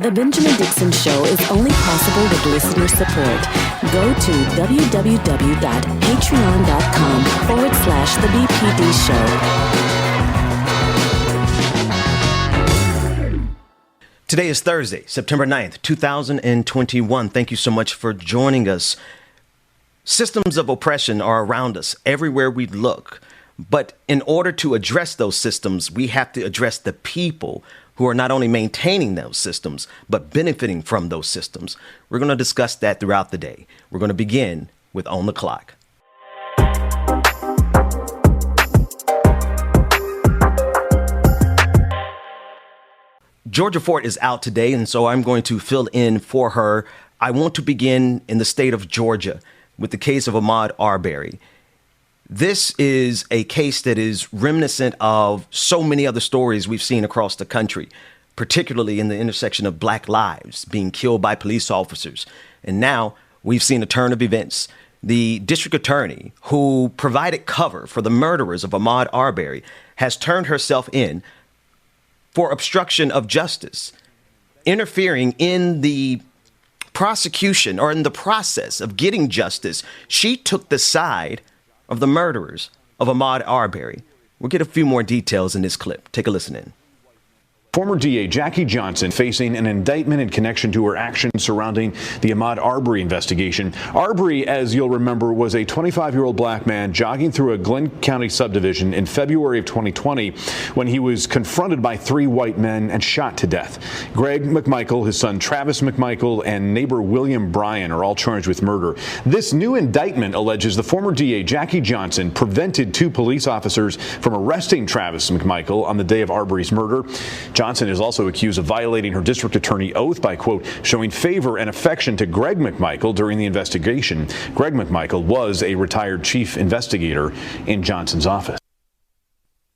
The Benjamin Dixon Show is only possible with listener support. Go to www.patreon.com/The BPD Show. Today is Thursday, September 9th, 2021. Thank you so much for joining us. Systems of oppression are around us everywhere we look. But in order to address those systems, we have to address the people who are not only maintaining those systems, but benefiting from those systems. We're going to discuss that throughout the day. We're going to begin with On the Clock. Georgia Fort is out today, and so I'm going to fill in for her. I want to begin in the state of Georgia with the case of Ahmaud Arbery. This is a case that is reminiscent of so many other stories we've seen across the country, particularly in the intersection of Black lives being killed by police officers. And now we've seen a turn of events. The district attorney who provided cover for the murderers of Ahmaud Arbery has turned herself in for obstruction of justice, interfering in the prosecution or in the process of getting justice. She took the side of the murderers of Ahmaud Arbery. We'll get a few more details in this clip. Take a listen in. Former DA Jackie Johnson facing an indictment in connection to her actions surrounding the Ahmaud Arbery investigation. Arbery, as you'll remember, was a 25-year-old black man jogging through a Glenn County subdivision in February of 2020 when he was confronted by three white men and shot to death. Greg McMichael, his son Travis McMichael, and neighbor William Bryan are all charged with murder. This new indictment alleges the former DA Jackie Johnson prevented two police officers from arresting Travis McMichael on the day of Arbery's murder. Johnson is also accused of violating her district attorney oath by, quote, showing favor and affection to Greg McMichael during the investigation. Greg McMichael was a retired chief investigator in Johnson's office.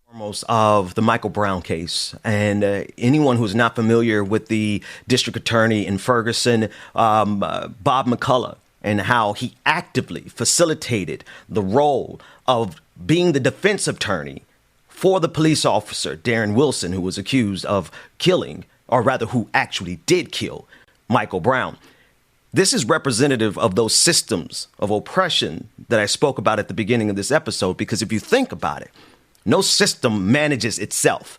Foremost of the Michael Brown case, and anyone who's not familiar with the district attorney in Ferguson, Bob McCullough, and how he actively facilitated the role of being the defense attorney for the police officer, Darren Wilson, who was accused of killing, or rather who actually did kill, Michael Brown. This is representative of those systems of oppression that I spoke about at the beginning of this episode, because if you think about it, no system manages itself.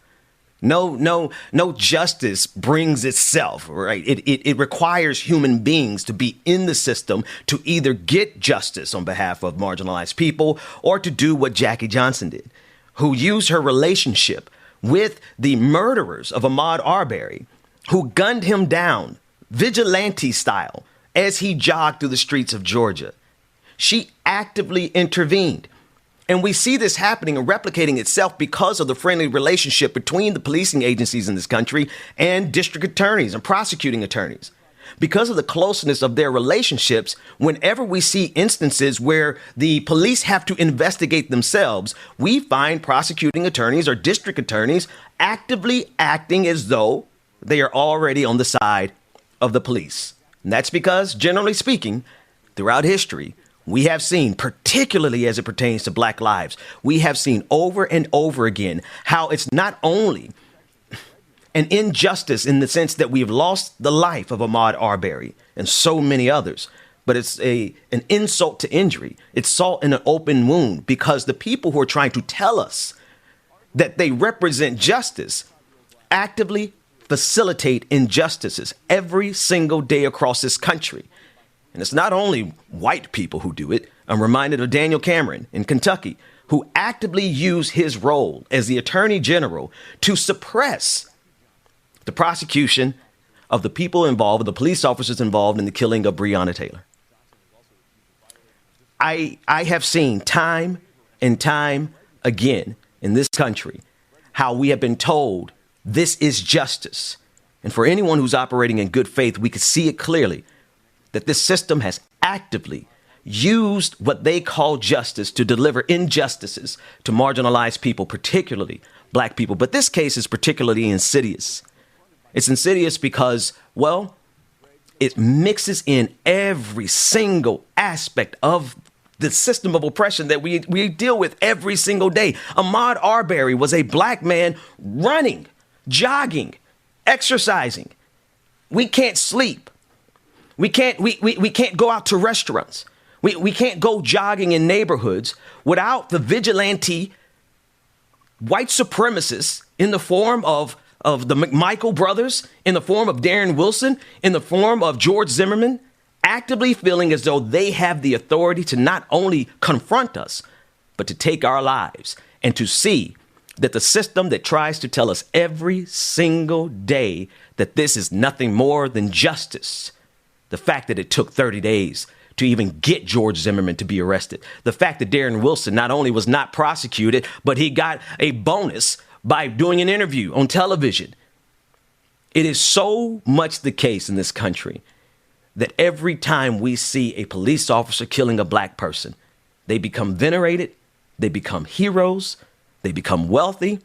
No justice brings itself, right? It requires human beings to be in the system to either get justice on behalf of marginalized people or to do what Jackie Johnson did, who used her relationship with the murderers of Ahmaud Arbery, who gunned him down vigilante style as he jogged through the streets of Georgia. She actively intervened. And we see this happening and replicating itself because of the friendly relationship between the policing agencies in this country and district attorneys and prosecuting attorneys. Because of the closeness of their relationships, whenever we see instances where the police have to investigate themselves, we find prosecuting attorneys or district attorneys actively acting as though they are already on the side of the police. And that's because, generally speaking, throughout history, we have seen, particularly as it pertains to Black lives, we have seen over and over again how it's not only an injustice in the sense that we've lost the life of Ahmaud Arbery and so many others, but it's an insult to injury. It's salt in an open wound, because the people who are trying to tell us that they represent justice actively facilitate injustices every single day across this country. And it's not only white people who do it. I'm reminded of Daniel Cameron in Kentucky, who actively used his role as the attorney general to suppress the prosecution of the people involved, the police officers involved in the killing of Breonna Taylor. I have seen time and time again in this country how we have been told this is justice. And for anyone who's operating in good faith, we can see it clearly that this system has actively used what they call justice to deliver injustices to marginalized people, particularly Black people. But this case is particularly insidious. It's insidious because, well, it mixes in every single aspect of the system of oppression that we deal with every single day. Ahmaud Arbery was a Black man running, jogging, exercising We can't sleep. We can't go out to restaurants. We can't go jogging in neighborhoods without the vigilante white supremacists in the form of the McMichael brothers, in the form of Darren Wilson, in the form of George Zimmerman, actively feeling as though they have the authority to not only confront us, but to take our lives and to see that the system that tries to tell us every single day that this is nothing more than justice, the fact that it took 30 days to even get George Zimmerman to be arrested, the fact that Darren Wilson not only was not prosecuted, but he got a bonus by doing an interview on television. It is so much the case in this country that every time we see a police officer killing a black person, they become venerated, they become heroes, they become wealthy,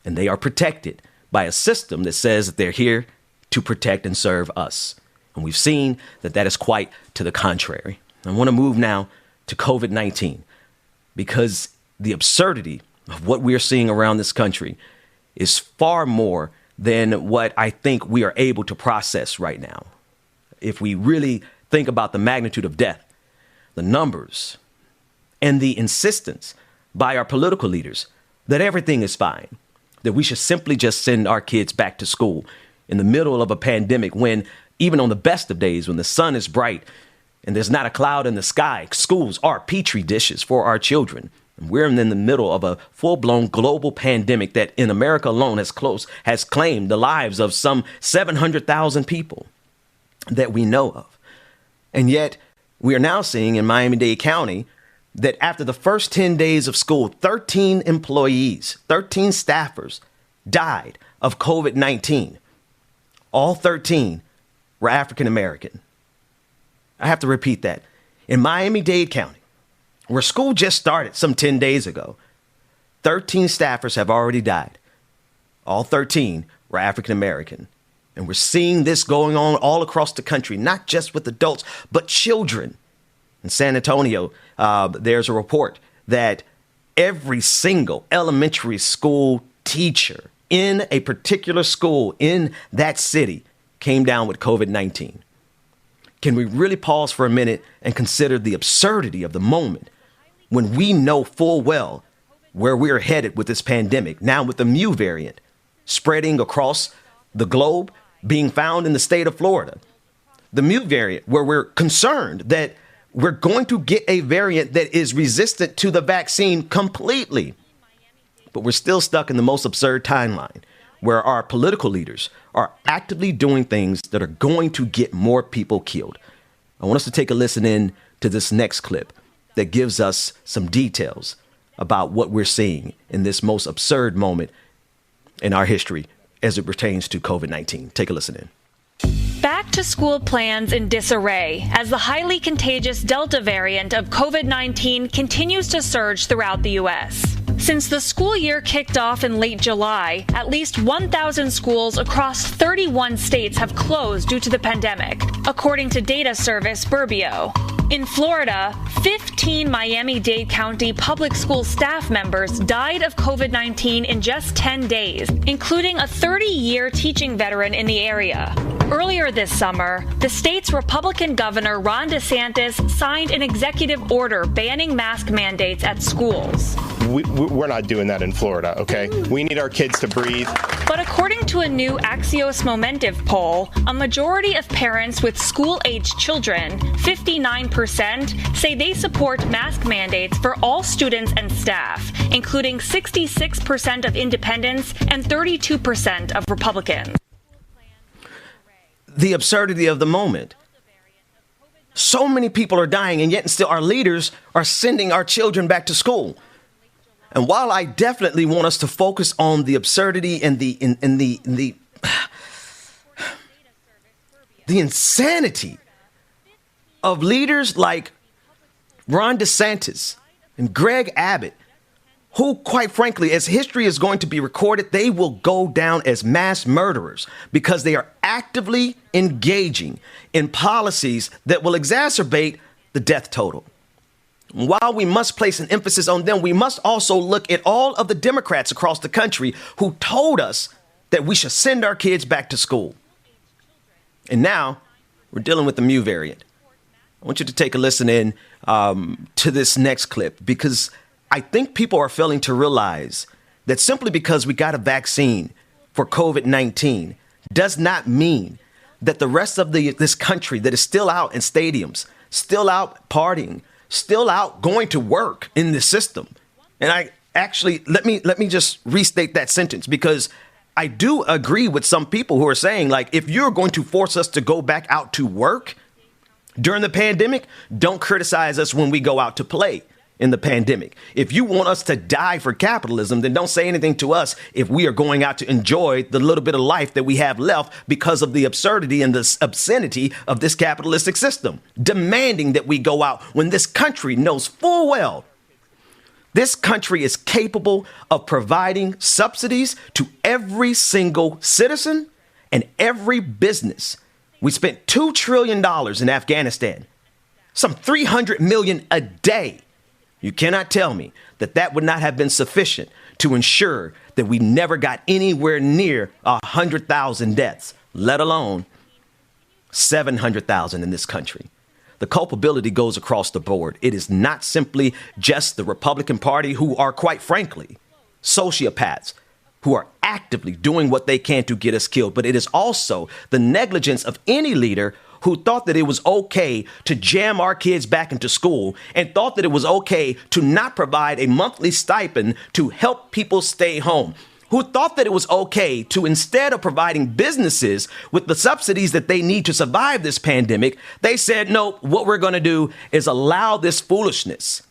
and they are protected by a system that says that they're here to protect and serve us. And we've seen that that is quite to the contrary. I want to move now to COVID-19 because the absurdity of what we're seeing around this country is far more than what I think we are able to process right now. If we really think about the magnitude of death, the numbers, and the insistence by our political leaders that everything is fine, that we should simply just send our kids back to school in the middle of a pandemic when even on the best of days, when the sun is bright and there's not a cloud in the sky, schools are petri dishes for our children. And we're in the middle of a full-blown global pandemic that in America alone has claimed the lives of some 700,000 people that we know of. And yet we are now seeing in Miami-Dade County that after the first 10 days of school, 13 employees, 13 staffers died of COVID-19. All 13 were African American. I have to repeat that. In Miami-Dade County, where school just started some 10 days ago, 13 staffers have already died. All 13 were African American. And we're seeing this going on all across the country, not just with adults, but children. In San Antonio, there's a report that every single elementary school teacher in a particular school in that city came down with COVID-19. Can we really pause for a minute and consider the absurdity of the moment when we know full well where we're headed with this pandemic, now with the Mu variant spreading across the globe, being found in the state of Florida? The Mu variant, where we're concerned that we're going to get a variant that is resistant to the vaccine completely. But we're still stuck in the most absurd timeline where our political leaders are actively doing things that are going to get more people killed. I want us to take a listen in to this next clip that gives us some details about what we're seeing in this most absurd moment in our history as it pertains to COVID-19. Take a listen in. Back to school plans in disarray as the highly contagious Delta variant of COVID-19 continues to surge throughout the U.S. Since the school year kicked off in late July, at least 1,000 schools across 31 states have closed due to the pandemic, according to data service Burbio. In Florida, 15 Miami-Dade County public school staff members died of COVID-19 in just 10 days, including a 30-year teaching veteran in the area. Earlier this summer, the state's Republican Governor Ron DeSantis signed an executive order banning mask mandates at schools. We're not doing that in Florida, okay? We need our kids to breathe. But according to a new Axios Momentive poll, a majority of parents with school-aged children, 59%, say they support mask mandates for all students and staff, including 66% of independents and 32% of Republicans. The absurdity of the moment. So many people are dying, and yet still our leaders are sending our children back to school. And while I definitely want us to focus on the absurdity and the insanity of leaders like Ron DeSantis and Greg Abbott, who, quite frankly, as history is going to be recorded, they will go down as mass murderers because they are actively engaging in policies that will exacerbate the death total. While we must place an emphasis on them, we must also look at all of the Democrats across the country who told us that we should send our kids back to school. And now we're dealing with the Mu variant. I want you to take a listen in to this next clip, because I think people are failing to realize that simply because we got a vaccine for COVID-19 does not mean that the rest of this country that is still out in stadiums, still out partying, still out going to work in the system. And I actually, let me just restate that sentence, because I do agree with some people who are saying, like, if you're going to force us to go back out to work during the pandemic, don't criticize us when we go out to play in the pandemic. If you want us to die for capitalism, then don't say anything to us if we are going out to enjoy the little bit of life that we have left because of the absurdity and the obscenity of this capitalistic system, demanding that we go out when this country knows full well this country is capable of providing subsidies to every single citizen and every business. We spent $2 trillion in Afghanistan, some $300 million a day. You cannot tell me that that would not have been sufficient to ensure that we never got anywhere near 100,000 deaths, let alone 700,000 in this country. The culpability goes across the board. It is not simply just the Republican Party, who are, quite frankly, sociopaths who are actively doing what they can to get us killed, but it is also the negligence of any leader who thought that it was okay to jam our kids back into school and thought that it was okay to not provide a monthly stipend to help people stay home, who thought that it was okay to, instead of providing businesses with the subsidies that they need to survive this pandemic, they said, no, what we're going to do is allow this foolishness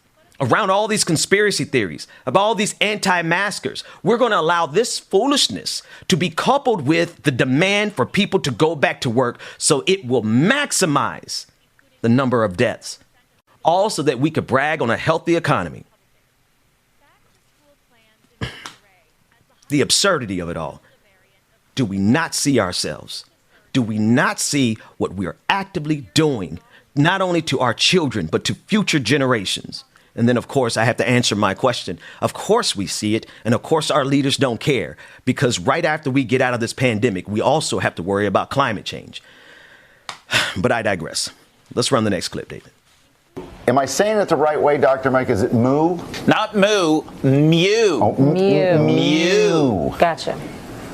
around all these conspiracy theories, about all these anti-maskers. We're going to allow this foolishness to be coupled with the demand for people to go back to work, so it will maximize the number of deaths, all so that we could brag on a healthy economy. The absurdity of it all. Do we not see ourselves? Do we not see what we are actively doing, not only to our children, but to future generations? And then, of course, I have to answer my question. Of course we see it. And of course, our leaders don't care, because right after we get out of this pandemic, we also have to worry about climate change. But I digress. Let's run the next clip, David. Am I saying it the right way, Dr. Mike? Is it moo? Not moo, mu. Oh, Mu. Gotcha.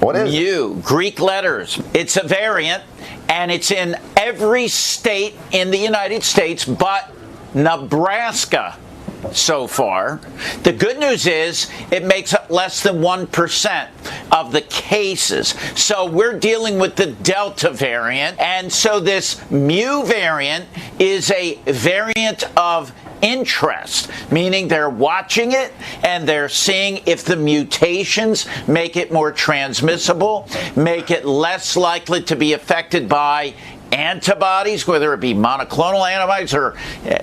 What is mu? Greek letters. It's a variant, and it's in every state in the United States but Nebraska so far. The good news is it makes up less than 1% of the cases. So we're dealing with the Delta variant. And so this mu variant is a variant of interest, meaning they're watching it and they're seeing if the mutations make it more transmissible, make it less likely to be affected by antibodies, whether it be monoclonal antibodies or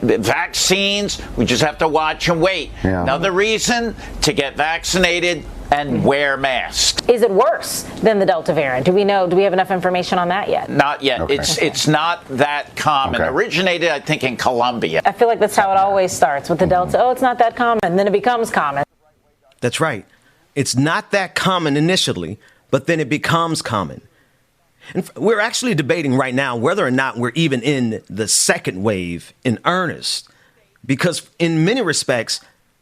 vaccines. We just have to watch and wait. Yeah. Another reason to get vaccinated and wear masks. Is it worse than the Delta variant? Do we have enough information on that yet? Not yet. Okay. It's not that common. Okay. Originated, I think, in Colombia. I feel like that's how it always starts with the Delta. Oh, it's not that common. Then it becomes common. That's right. It's not that common initially, but then it becomes common. And we're actually debating right now whether or not we're even in the second wave in earnest, because in many respects,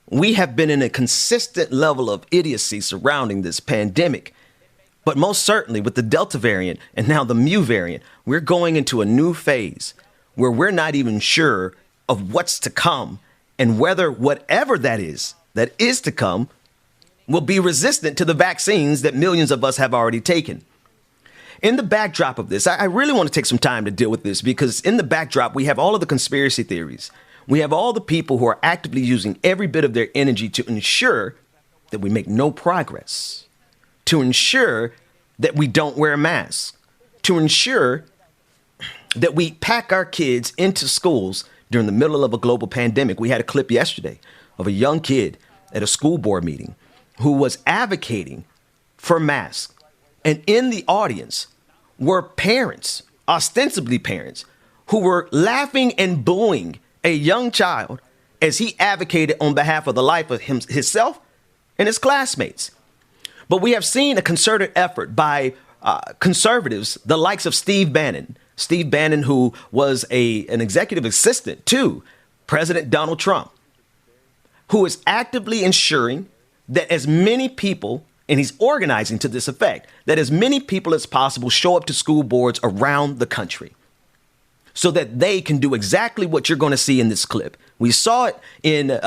we have been in a consistent level of idiocy surrounding this pandemic. But most certainly with the Delta variant and now the Mu variant, we're going into a new phase where we're not even sure of what's to come and whether whatever that is to come will be resistant to the vaccines that millions of us have already taken. In the backdrop of this, I really want to take some time to deal with this, because in the backdrop, we have all of the conspiracy theories. We have all the people who are actively using every bit of their energy to ensure that we make no progress, to ensure that we don't wear masks, to ensure that we pack our kids into schools during the middle of a global pandemic. We had a clip yesterday of a young kid at a school board meeting who was advocating for masks. And in the audience were parents, ostensibly parents, who were laughing and booing a young child as he advocated on behalf of the life of himself and his classmates. But we have seen a concerted effort by conservatives, the likes of Steve Bannon, Steve Bannon, who was an executive assistant to President Donald Trump, who is actively ensuring that as many people, and he's organizing to this effect, that as many people as possible show up to school boards around the country so that they can do exactly what you're going to see in this clip. We saw it in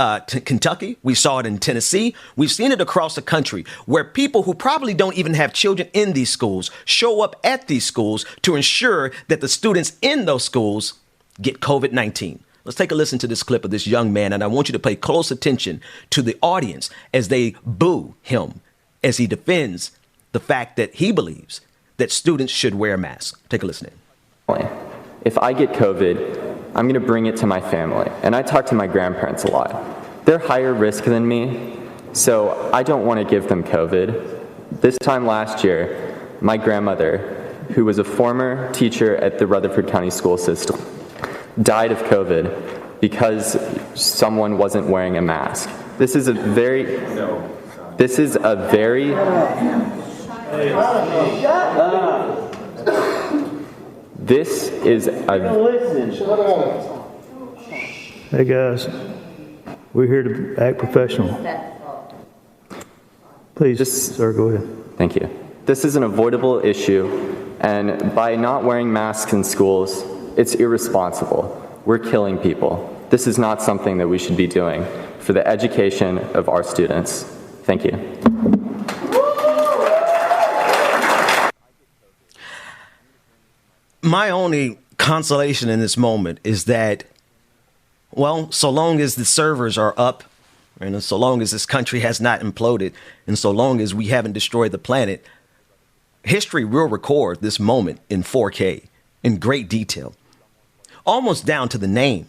Kentucky. We saw it in Tennessee. We've seen it across the country where people who probably don't even have children in these schools show up at these schools to ensure that the students in those schools get COVID-19. Let's take a listen to this clip of this young man, and I want you to pay close attention to the audience as they boo him as he defends the fact that he believes that students should wear masks. Take a listen in. If I get COVID, I'm going to bring it to my family. And I talk to my grandparents a lot. They're higher risk than me, so I don't want to give them COVID. This time last year, my grandmother, who was a former teacher at the Rutherford County School System, died of COVID because someone wasn't wearing a mask. This is a very Hey guys, we're here to act professional. Please, sir, go ahead. Thank you. This is an avoidable issue, and by not wearing masks in schools, it's irresponsible. We're killing people. This is not something that we should be doing for the education of our students. Thank you. My only consolation in this moment is that, well, so long as the servers are up, and so long as this country has not imploded, and so long as we haven't destroyed the planet, history will record this moment in 4K in great detail, almost down to the name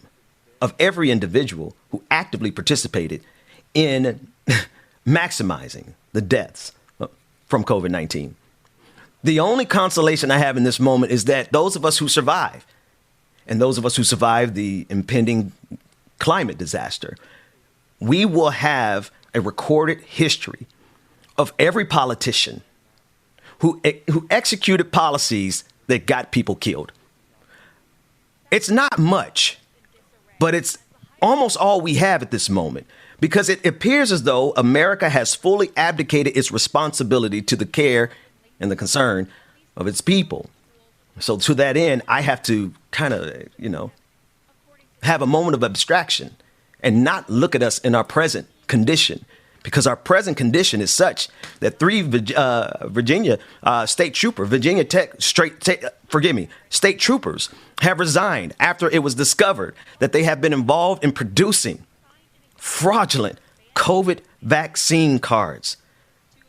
of every individual who actively participated in maximizing the deaths from COVID-19. The only consolation I have in this moment is that those of us who survive, and those of us who survive the impending climate disaster, we will have a recorded history of every politician who executed policies that got people killed. It's not much, but it's almost all we have at this moment, because it appears as though America has fully abdicated its responsibility to the care and the concern of its people. So to that end, I have to kind of, have a moment of abstraction and not look at us in our present condition, because our present condition is such that three Virginia state troopers have resigned after it was discovered that they have been involved in producing fraudulent COVID vaccine cards.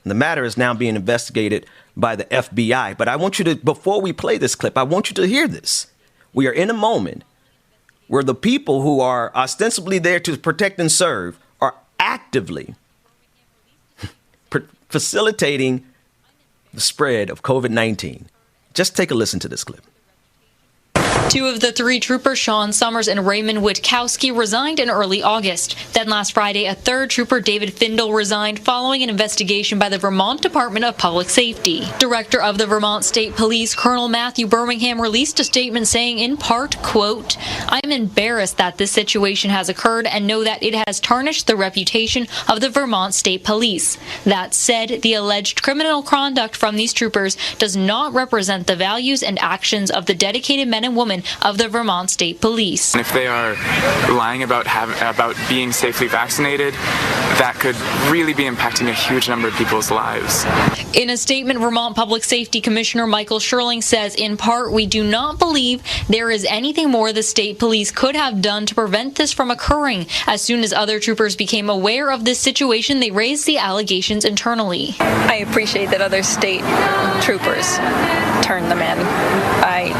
And the matter is now being investigated by the FBI. But I want you to, before we play this clip, I want you to hear this. We are in a moment where the people who are ostensibly there to protect and serve are actively facilitating the spread of COVID-19. Just take a listen to this clip. Two of the three troopers, Sean Summers and Raymond Witkowski, resigned in early August. Then last Friday, a third trooper, David Findle, resigned following an investigation by the Vermont Department of Public Safety. Director of the Vermont State Police, Colonel Matthew Birmingham, released a statement saying, in part, quote, "I'm embarrassed that this situation has occurred and know that it has tarnished the reputation of the Vermont State Police. That said, the alleged criminal conduct from these troopers does not represent the values and actions of the dedicated men and women of the Vermont State Police." If they are lying about being safely vaccinated, that could really be impacting a huge number of people's lives. In a statement, Vermont Public Safety Commissioner Michael Sherling says, in part, "We do not believe there is anything more the state police could have done to prevent this from occurring. As soon as other troopers became aware of this situation, they raised the allegations internally." I appreciate that other state troopers turned them in. I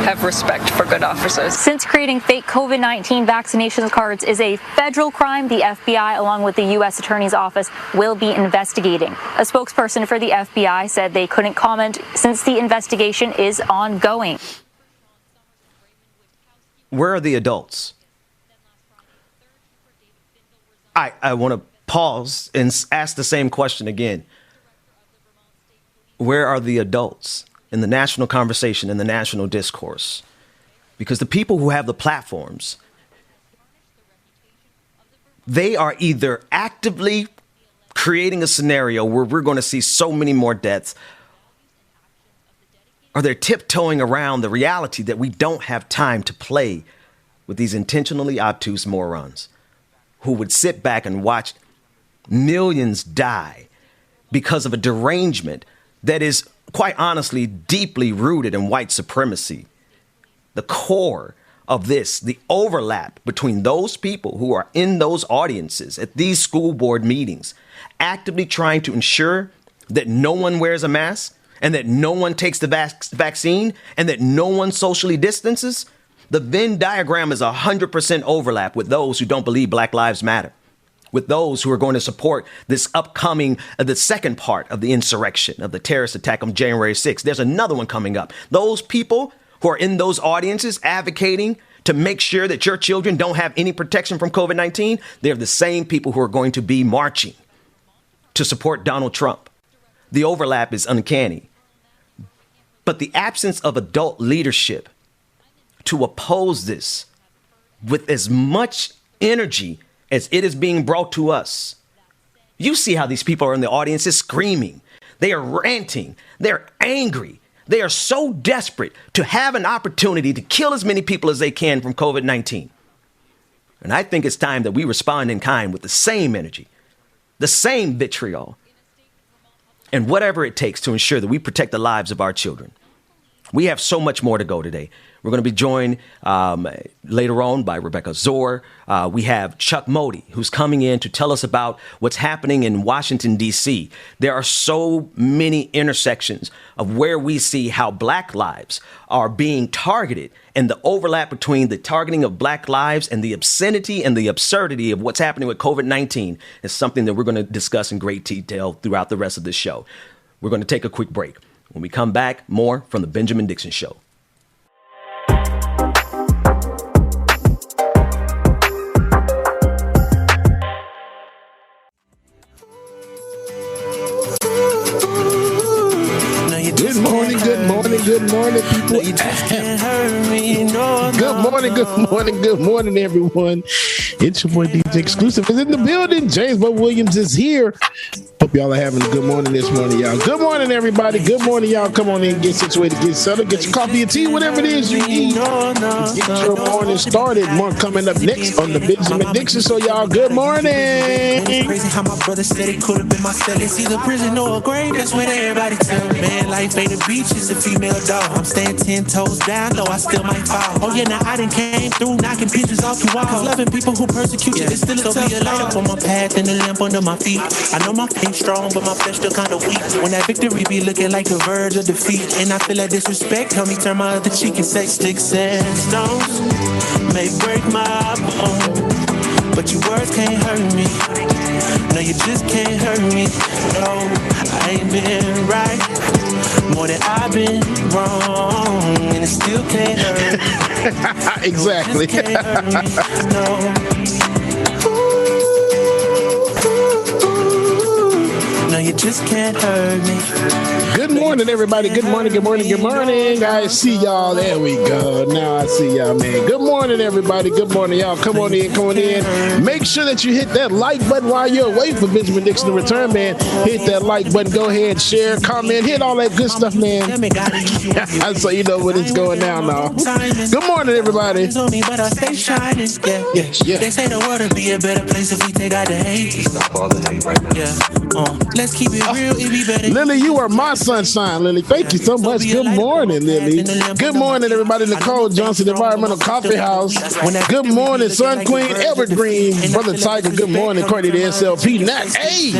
have respect for good officers. Since creating fake COVID-19 vaccination cards is a federal crime, the FBI, along with the U.S. Attorney's Office, will be investigating. A spokesperson for the FBI said they couldn't comment since the investigation is ongoing. Where are the adults? I want to pause and ask the same question again. Where are the adults? in the national conversation, in the national discourse. Because the people who have the platforms, they are either actively creating a scenario where we're going to see so many more deaths, or they're tiptoeing around the reality that we don't have time to play with these intentionally obtuse morons who would sit back and watch millions die because of a derangement that is, quite honestly, deeply rooted in white supremacy. The core of this, the overlap between those people who are in those audiences at these school board meetings, actively trying to ensure that no one wears a mask and that no one takes the vaccine and that no one socially distances. The Venn diagram is 100% overlap with those who don't believe Black Lives Matter, with those who are going to support this upcoming, the second part of the insurrection, of the terrorist attack on January 6th. There's another one coming up. Those people who are in those audiences advocating to make sure that your children don't have any protection from COVID-19, they're the same people who are going to be marching to support Donald Trump. The overlap is uncanny. But the absence of adult leadership to oppose this with as much energy as it is being brought to us. You see how these people are in the audiences screaming. They are ranting. They're angry. They are so desperate to have an opportunity to kill as many people as they can from COVID-19. And I think it's time that we respond in kind with the same energy, the same vitriol, and whatever it takes to ensure that we protect the lives of our children. We have so much more to go today. We're going to be joined later on by Rebecca Zor. We have Chuc Modi, who's coming in to tell us about what's happening in Washington, D.C. There are so many intersections of where we see how Black lives are being targeted, and the overlap between the targeting of Black lives and the obscenity and the absurdity of what's happening with COVID-19 is something that we're going to discuss in great detail throughout the rest of this show. We're going to take a quick break. When we come back, more from the Benjamin Dixon Show. Good morning, people. Good morning, everyone. It's your boy DJ Exclusive is in the building. James Bo Williams is here. Hope y'all are having a good morning this morning, y'all. Good morning, everybody. Good morning, y'all. Come on in, get situated, get settled, get your coffee and tea, whatever it is you eat. Get your morning started. More coming up next on the Benjamin Dixon Show, y'all. Good morning. It's crazy how my brother said it could have been my cell. It's either prison or a grave. That's what everybody tell me. Man, life ain't a beach, it's a female dog. I'm staying 10 toes down, though I still might fall. Oh yeah, now I done came through, knocking pictures off your wall. Cause loving people who persecute you, it's still a tough light up on my path and the lamp under my feet. I know my faith strong, but my flesh still kinda weak. When that victory be looking like the verge of defeat, and I feel that disrespect, help me turn my other cheek and say sticks and stones may break my bone, but your words can't hurt me. No, you just can't hurt me. No, I ain't been right more than I've been wrong, and it still can't hurt. Exactly. It just can't hurt me. No. No, you just can't hurt me. Good morning, everybody. Good morning, good morning, good morning. I see y'all. There we go. Now I see y'all, man. Good morning, everybody. Good morning, y'all. Come on in. Make sure that you hit that like button while you're waiting for Benjamin Dixon to return, man. Hit that like button. Go ahead, share, comment, hit all that good stuff, man. So you know what is going down now. Good morning, everybody. Yeah. They say the world would be a better place if we take out the hate. Stop all the hate right now. Yeah. Let's keep it real, it be better. Lily, you are my sunshine, Lily. Thank you so much. Good morning, Lily. Good morning, everybody. Nicole Johnson, Environmental Coffee House. Good morning, Sun Queen Evergreen. Brother Tiger, good morning. Courtney, the SLP. Nat, hey.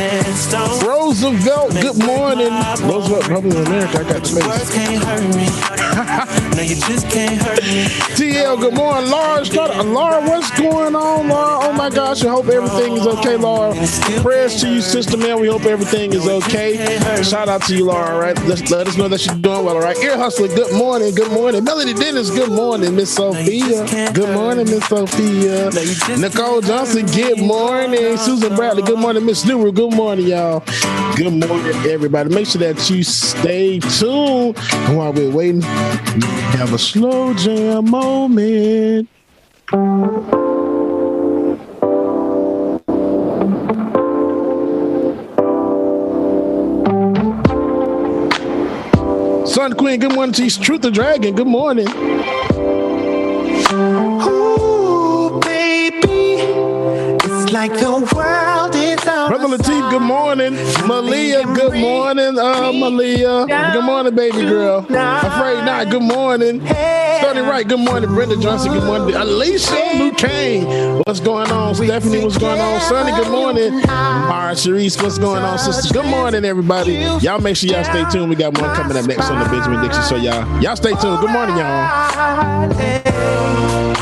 Roosevelt, good morning. Roosevelt, Republic of America. I got the you just can't hurt me. TL, good morning. Laura, what's going on, Laura? Oh my gosh, I hope everything is okay, Laura. Prayers to you, sister, man. We hope everything is okay. Shout out to you, Laura, all right? Let us know that you're doing well, all right? Ear Hustler, good morning, good morning. Melody Dennis, good morning. Miss Sophia, good morning, Miss Sophia. Nicole Johnson, good morning. Susan Bradley, good morning. Miss Nuru, good morning, y'all. Good morning, everybody. Make sure that you stay tuned. And while we're waiting, have a slow jam moment. Sun Queen, good morning to you. Truth the Dragon, good morning. Ooh, baby, it's like the world is on. Brother Lateef, good morning. Malia, good morning. Malia, good morning, baby girl. Afraid not, good morning. Starting right, good morning. Brenda Johnson, good morning. Alicia Luke Kane, what's going on? Stephanie, what's going on? Sonny, good morning. Mara Sharice, what's going on, sister? Good morning, everybody. Y'all make sure y'all stay tuned. We got more coming up next on the Benjamin Dixon Show, y'all stay tuned. Good morning, y'all.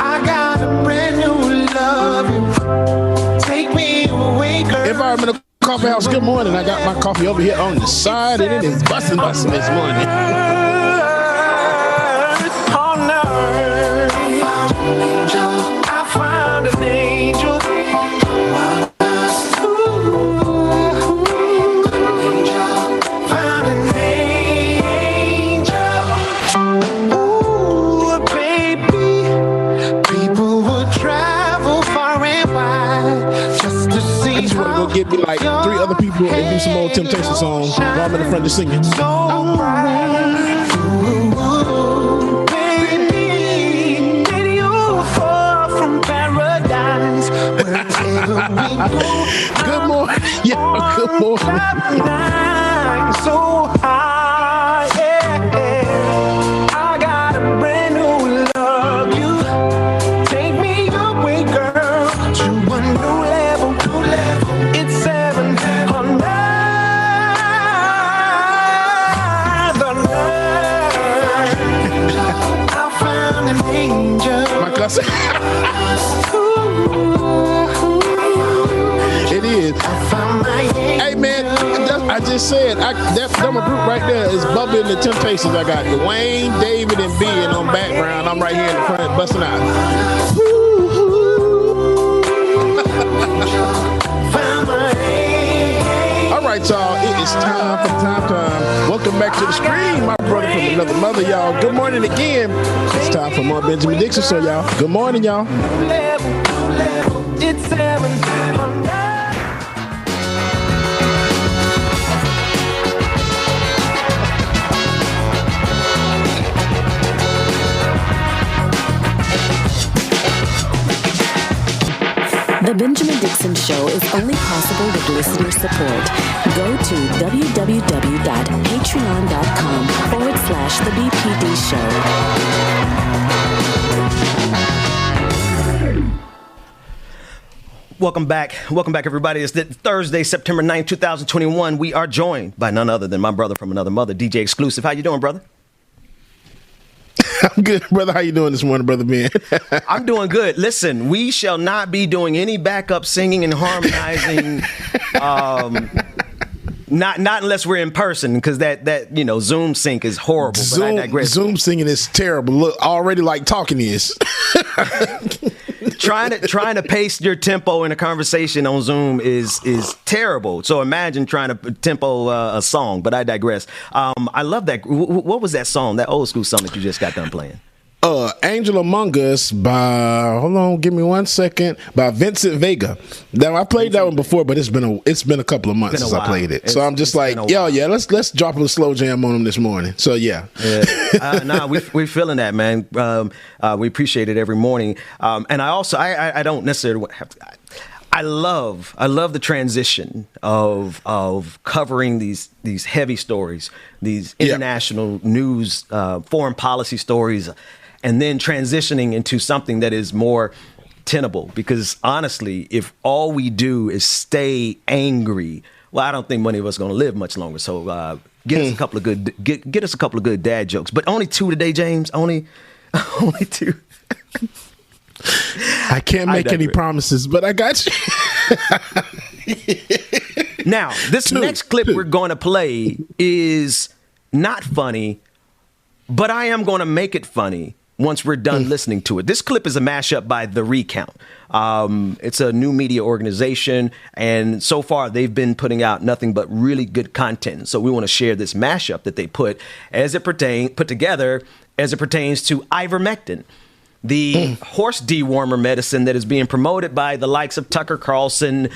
I got a brand new love. Take me away, girl. Environmental Coffee House, good morning. I got my coffee over here on the side, and it is busting this morning. On earth, I found an angel. Found an angel. Ooh, baby, people would travel far and wide just to see. I just want to go get me like 3 other people and do some old Temptation songs while I'm in the front just singing. So bright. Ooh, baby, you fall from paradise. Good morning. Yeah, good morning. So high, yeah. I got a brand new love. You take me away, girl, to a new level. It's 700. I found an angel. My cousin. It is. Hey man, I just said that number group right there is Bubba and the Temptations. I got Dwayne, David, and B, and on background, I'm right here in the front busting out. All right, y'all, it is time for time. Welcome back to the stream, my brother from another mother, y'all. Good morning again. It's time for more Benjamin Dixon Show, y'all. Good morning, y'all. It's 700. The Benjamin Dixon Show is only possible with listener support. Go to www.patreon.com/The BPD Show. Welcome back, everybody. It's Thursday, September 9th, 2021. We are joined by none other than my brother from another mother, DJ Exclusive. How you doing, brother? I'm good, brother. How you doing this morning, brother Ben? I'm doing good. Listen, we shall not be doing any backup singing and harmonizing. Not unless we're in person, because that Zoom sync is horrible. Zoom singing is terrible. Look, already like talking is. trying to pace your tempo in a conversation on Zoom is terrible. So imagine trying to tempo a song. But I digress. I love that. What was that song? That old school song that you just got done playing? Angel Among Us by, hold on, give me 1 second, by Vincent Vega. Now I played that one before, but it's been a couple of months since I played it. So I'm just like, let's drop a slow jam on them this morning. So yeah. We're feeling that, man. We appreciate it every morning. And I don't necessarily have to. I love the transition of covering these heavy stories, these international news, foreign policy stories, and then transitioning into something that is more tenable. Because honestly, if all we do is stay angry, well, I don't think many of us are going to live much longer. So get us a couple of good get us a couple of good dad jokes. But only 2 today, James. Only 2. I can't make any promises, but I got you. Now, this next clip we're going to play is not funny, but I am going to make it funny once we're done listening to it. This clip is a mashup by The Recount. It's a new media organization, and so far they've been putting out nothing but really good content. So we want to share this mashup that they put together as it pertains to ivermectin, the horse dewormer medicine that is being promoted by the likes of Tucker Carlson,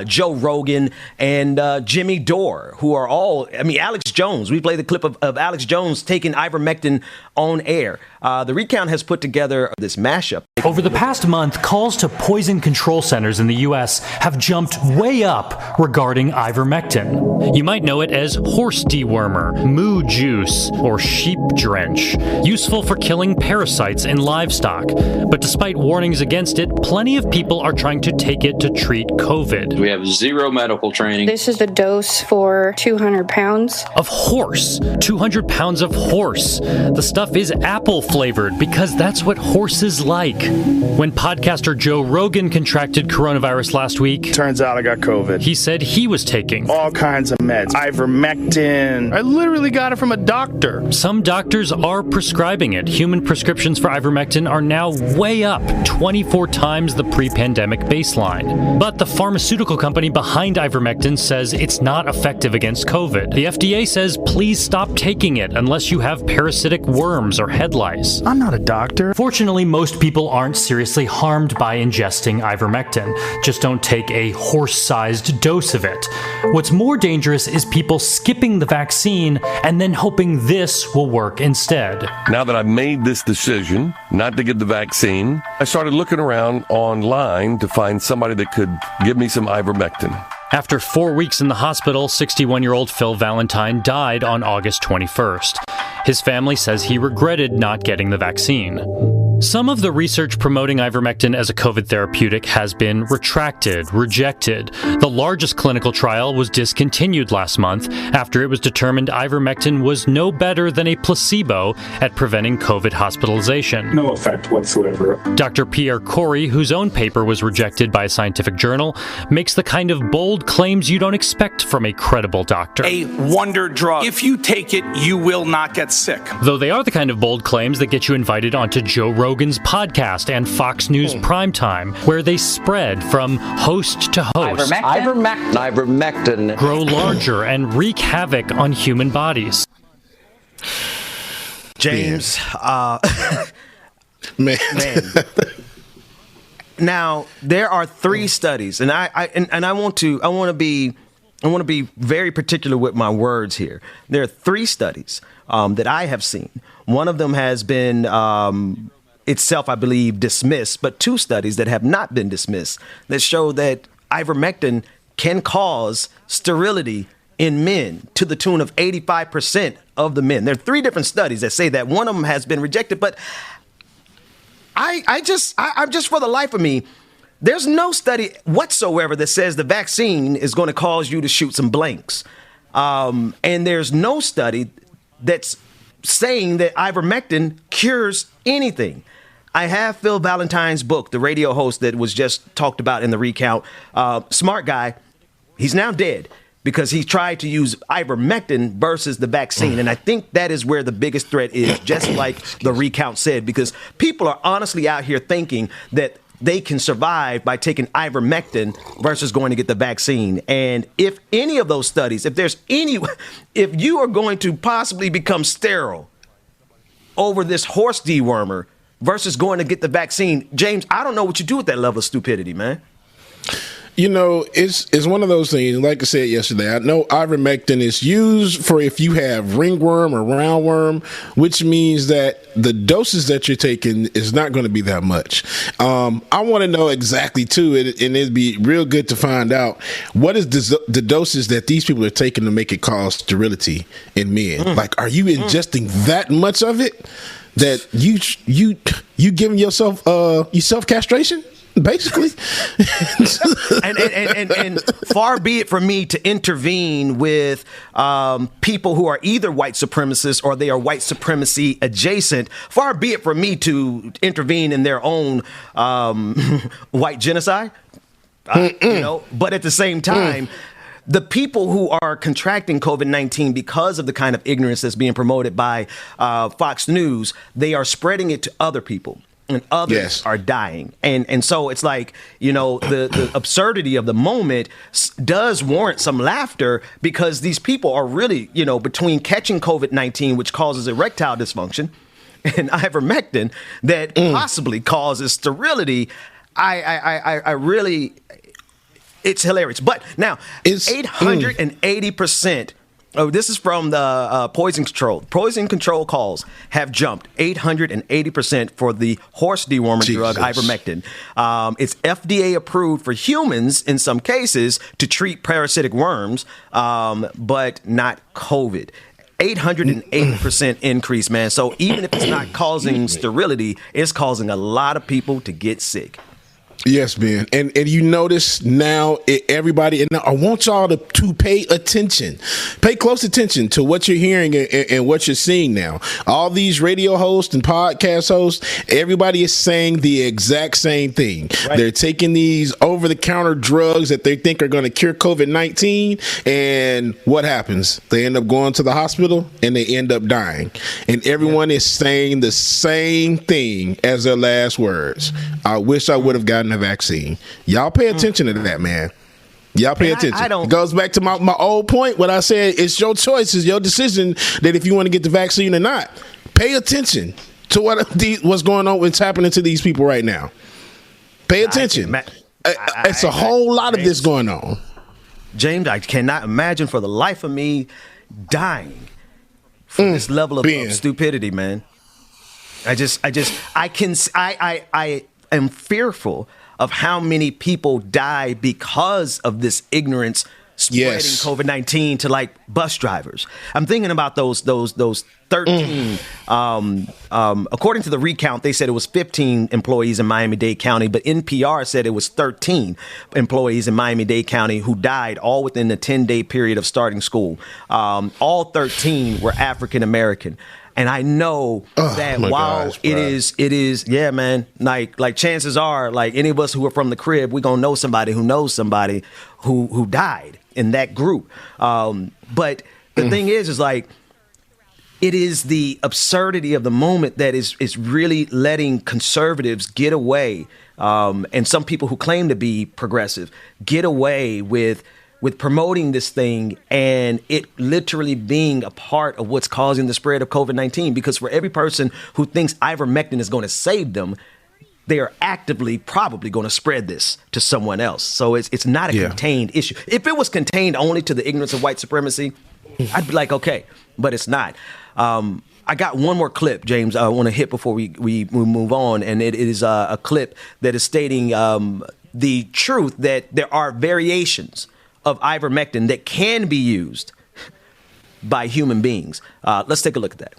Joe Rogan, and Jimmy Dore, who are all, Alex Jones. We played the clip of Alex Jones taking ivermectin on air. The Recount has put together this mashup. Over the past month, calls to poison control centers in the U.S. have jumped way up regarding ivermectin. You might know it as horse dewormer, moo juice, or sheep drench, useful for killing parasites in livestock. But despite warnings against it, plenty of people are trying to take it to treat COVID. We have 0 medical training. This is the dose for 200 pounds. Of horse. 200 pounds of horse. The stuff is apple flavored because that's what horses like. When podcaster Joe Rogan contracted coronavirus last week, turns out I got COVID. He said he was taking all kinds of meds. Ivermectin. I literally got it from a doctor. Some doctors are prescribing it. Human prescriptions for ivermectin are now way up, 24 times the pre-pandemic baseline. But the pharmaceutical company behind ivermectin says it's not effective against COVID. The FDA says please stop taking it unless you have parasitic worms or head lice. I'm not a doctor. Fortunately, most people aren't seriously harmed by ingesting ivermectin. Just don't take a horse-sized dose of it. What's more dangerous is people skipping the vaccine and then hoping this will work instead. Now that I've made this decision not to get the vaccine, I started looking around online to find somebody that could give me some ivermectin. After 4 weeks in the hospital, 61-year-old Phil Valentine died on August 21st. His family says he regretted not getting the vaccine. Some of the research promoting ivermectin as a COVID therapeutic has been rejected. The largest clinical trial was discontinued last month after it was determined ivermectin was no better than a placebo at preventing COVID hospitalization. No effect whatsoever. Dr. Pierre Corey, whose own paper was rejected by a scientific journal, makes the kind of bold claims you don't expect from a credible doctor. A wonder drug. If you take it, you will not get sick. Though they are the kind of bold claims that get you invited onto Joe Rogan's podcast and Fox News Primetime, where they spread from host to host. Ivermectin. Grow larger and wreak havoc on human bodies. James, man. Now there are 3 studies, and I want to be very particular with my words here. There are 3 studies that I have seen. One of them has been itself, I believe, dismissed, but 2 studies that have not been dismissed that show that ivermectin can cause sterility in men to the tune of 85% of the men. There are 3 different studies that say that. One of them has been rejected, but I'm just for the life of me, there's no study whatsoever that says the vaccine is going to cause you to shoot some blanks. And there's no study that's saying that ivermectin cures anything. I have Phil Valentine's book, the radio host that was just talked about in the recount. Smart guy. He's now dead because he tried to use ivermectin versus the vaccine. And I think that is where the biggest threat is, just like the recount said, because people are honestly out here thinking that they can survive by taking ivermectin versus going to get the vaccine. And if any of those studies, if you are going to possibly become sterile over this horse dewormer versus going to get the vaccine, James, I don't know what you do with that level of stupidity, man. You know, it's one of those things. Like I said yesterday, I know ivermectin is used for if you have ringworm or roundworm, which means that the doses that you're taking is not going to be that much. I want to know exactly, too, and it'd be real good to find out what is the doses that these people are taking to make it cause sterility in men. Like, are you ingesting that much of it that you giving yourself self-castration? basically. and far be it from me to intervene with people who are either white supremacists or they are white supremacy adjacent. Far be it from me to intervene in their own white genocide. But at the same time, the people who are contracting COVID-19 because of the kind of ignorance that's being promoted by Fox News, they are spreading it to other people. And others are dying. And so it's like, the absurdity of the moment does warrant some laughter, because these people are really, between catching COVID-19, which causes erectile dysfunction, and ivermectin that possibly causes sterility. I really, it's hilarious. But now, 880%. Oh, this is from the poison control. Poison control calls have jumped 880% for the horse dewormer drug ivermectin. It's FDA approved for humans in some cases to treat parasitic worms, but not COVID. 880% increase, man. So even if it's not causing sterility, it's causing a lot of people to get sick. Yes, man. And you notice now, everybody, and I want y'all to pay attention. Pay close attention to what you're hearing and what you're seeing now. All these radio hosts and podcast hosts, everybody is saying the exact same thing. Right. They're taking these over-the-counter drugs that they think are going to cure COVID-19, and what happens? They end up going to the hospital, and they end up dying. And everyone is saying the same thing as their last words. I wish I would have gotten a vaccine. Y'all pay attention to that, man. Y'all pay attention. It goes back to my old point when I said it's your choice, it's your decision that if you want to get the vaccine or not. Pay attention to what's going on, what's happening to these people right now. Pay attention. It's a whole lot of this going on. James, I cannot imagine for the life of me dying from this level of stupidity, man. I am fearful of how many people die because of this ignorance spreading COVID-19 to like bus drivers. I'm thinking about those 13. According to the recount, they said it was 15 employees in Miami-Dade County, but NPR said it was 13 employees in Miami-Dade County who died all within the 10-day period of starting school. All 13 were African American. And I know that while it is, yeah, man, like chances are, like any of us who are from the crib, we're going to know somebody who knows somebody who died in that group. But the thing is like, it is the absurdity of the moment that is really letting conservatives get away, and some people who claim to be progressive get away with promoting this thing and it literally being a part of what's causing the spread of COVID-19. Because for every person who thinks ivermectin is going to save them, they are actively probably going to spread this to someone else. So it's not a contained issue. If it was contained only to the ignorance of white supremacy, I'd be like, okay, but it's not. I got one more clip, James, I want to hit before we move on. And it is a clip that is stating the truth that there are variations of ivermectin that can be used by human beings. Let's take a look at that.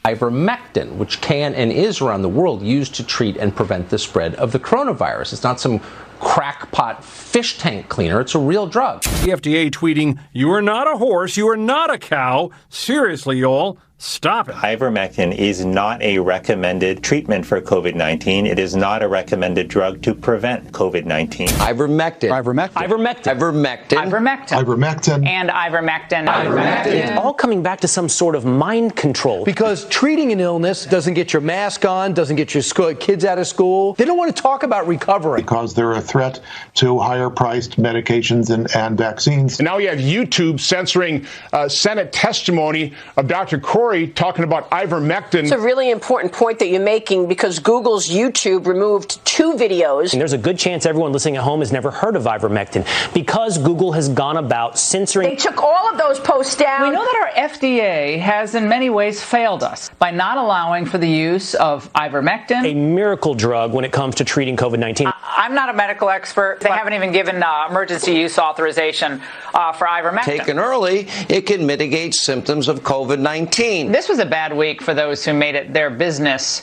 Ivermectin, which can and is around the world used to treat and prevent the spread of the coronavirus. It's not some crackpot fish tank cleaner. It's a real drug. The FDA tweeting, "You are not a horse. You are not a cow. Seriously, y'all. Stop it." Ivermectin is not a recommended treatment for COVID-19. It is not a recommended drug to prevent COVID-19. Ivermectin. Ivermectin. Ivermectin. Ivermectin. Ivermectin. Ivermectin. And ivermectin. Ivermectin. All coming back to some sort of mind control. Because treating an illness doesn't get your mask on, doesn't get your kids out of school. They don't want to talk about recovery. Because they're a threat to higher priced medications and vaccines. And now we have YouTube censoring Senate testimony of Dr. Corey talking about ivermectin. It's a really important point that you're making because Google's YouTube removed 2 videos. And there's a good chance everyone listening at home has never heard of ivermectin because Google has gone about censoring. They took all of those posts down. We know that our FDA has in many ways failed us by not allowing for the use of ivermectin. A miracle drug when it comes to treating COVID-19. I'm not a medical expert. They haven't even given emergency use authorization for ivermectin. Taken early, it can mitigate symptoms of COVID-19. This was a bad week for those who made it their business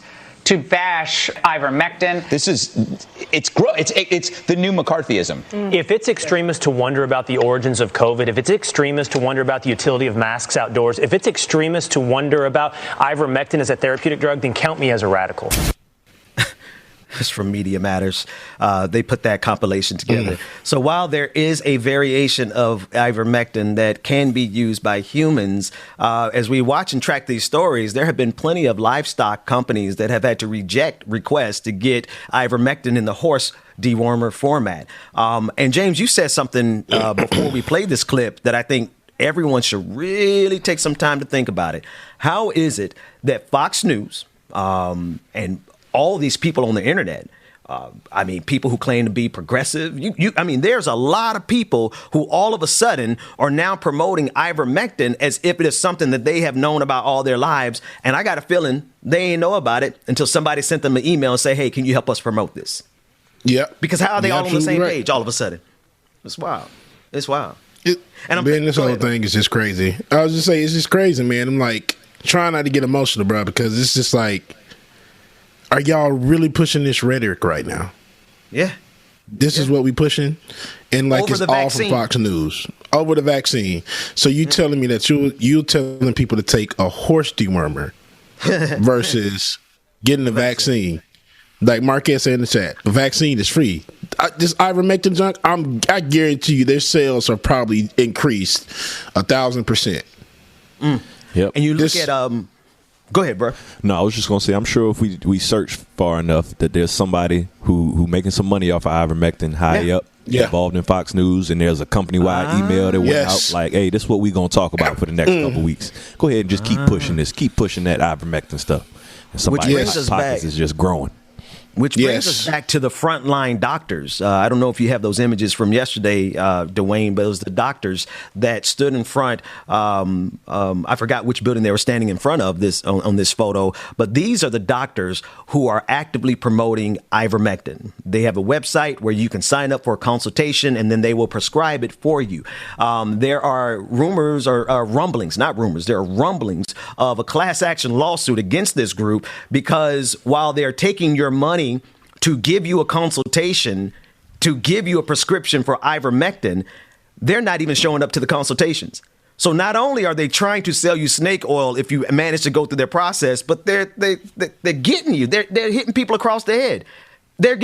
to bash ivermectin. It's the new McCarthyism. If it's extremist to wonder about the origins of COVID, if it's extremist to wonder about the utility of masks outdoors, if it's extremist to wonder about ivermectin as a therapeutic drug, then count me as a radical. It's from Media Matters. They put that compilation together. So while there is a variation of ivermectin that can be used by humans, as we watch and track these stories, there have been plenty of livestock companies that have had to reject requests to get ivermectin in the horse dewormer format. And James, you said something before we played this clip that I think everyone should really take some time to think about it. How is it that Fox News and all these people on the internet, people who claim to be progressive, there's a lot of people who all of a sudden are now promoting ivermectin as if it is something that they have known about all their lives. And I got a feeling they ain't know about it until somebody sent them an email and say, hey, can you help us promote this? Yeah. Because how are they all on the same page all of a sudden? It's wild. It's wild. This whole thing is just crazy. I was just saying, it's just crazy, man. I'm like, trying not to get emotional, bro, because it's just like, are y'all really pushing this rhetoric right now? Yeah. This is what we pushing? And like over it's all from Fox News. Over the vaccine. So you telling me that you telling people to take a horse dewormer versus getting the vaccine. Like Marquez said in the chat, the vaccine is free. This ivermectin junk, I guarantee you their sales are probably increased 1,000%. Yep. And you look at go ahead, bro. No, I was just gonna say, I'm sure if we search far enough that there's somebody who making some money off of ivermectin high up, involved in Fox News, and there's a company-wide email that went out like, "Hey, this is what we gonna talk about for the next couple weeks. Go ahead and just keep pushing this, keep pushing that ivermectin stuff." And somebody's pockets is just growing. Which brings us back to the frontline doctors. I don't know if you have those images from yesterday, Dwayne, but it was the doctors that stood in front. I forgot which building they were standing in front of this on this photo, but these are the doctors who are actively promoting ivermectin. They have a website where you can sign up for a consultation, and then they will prescribe it for you. There are rumors or rumblings, not rumors, there are rumblings of a class action lawsuit against this group because while they're taking your money to give you a consultation, to give you a prescription for ivermectin, they're not even showing up to the consultations. So not only are they trying to sell you snake oil if you manage to go through their process, but they're getting you. They're hitting people across the head. They're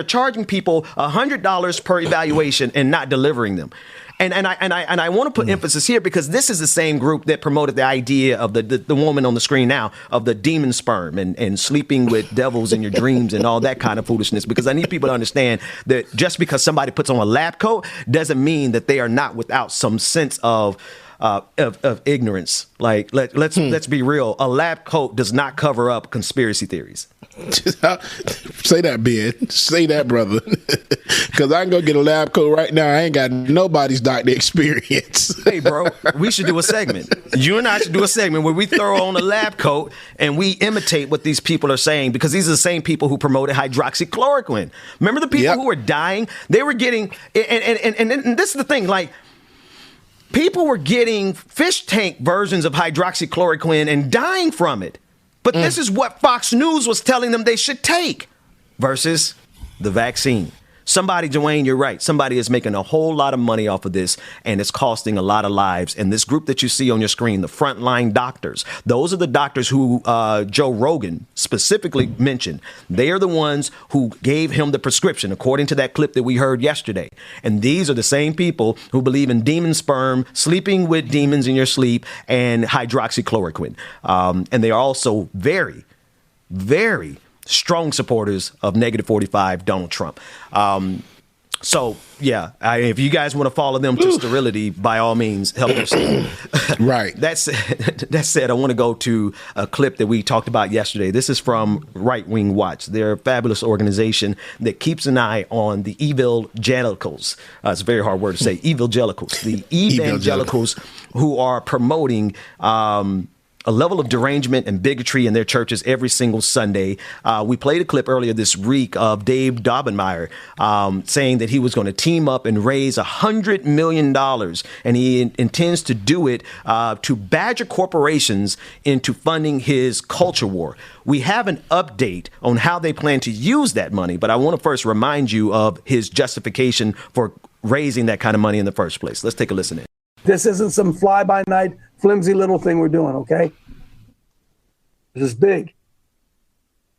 charging people $100 per evaluation and not delivering them. And I want to put emphasis here because this is the same group that promoted the idea of the woman on the screen now of the demon sperm and sleeping with devils in your dreams and all that kind of foolishness, because I need people to understand that just because somebody puts on a lab coat doesn't mean that they are not without some sense of ignorance. Like let's be real. A lab coat does not cover up conspiracy theories. Say that, Ben. Say that, brother. Because I can go get a lab coat right now. I ain't got nobody's doctor experience. Hey, bro, we should do a segment. You and I should do a segment where we throw on a lab coat and we imitate what these people are saying, because these are the same people who promoted hydroxychloroquine. Remember the people who were dying? They were getting, and this is the thing, like, people were getting fish tank versions of hydroxychloroquine and dying from it. But this is what Fox News was telling them they should take versus the vaccine. Somebody, Dwayne, you're right. Somebody is making a whole lot of money off of this, and it's costing a lot of lives. And this group that you see on your screen, the frontline doctors, those are the doctors who Joe Rogan specifically mentioned. They are the ones who gave him the prescription, according to that clip that we heard yesterday. And these are the same people who believe in demon sperm, sleeping with demons in your sleep, and hydroxychloroquine. And they are also very, very strong supporters of negative 45 Donald Trump. So, yeah, if you guys want to follow them to sterility, by all means, help yourself. Right. That said, I want to go to a clip that we talked about yesterday. This is from Right Wing Watch. They're a fabulous organization that keeps an eye on the evangelicals. It's a very hard word to say, evangelicals. The evangelicals who are promoting a level of derangement and bigotry in their churches every single Sunday. We played a clip earlier this week of Dave Daubenmire saying that he was going to team up and raise $100 million, and he intends to do it to badger corporations into funding his culture war. We have an update on how they plan to use that money, but I want to first remind you of his justification for raising that kind of money in the first place. Let's take a listen in. This isn't some fly-by-night, flimsy little thing we're doing, okay? This is big.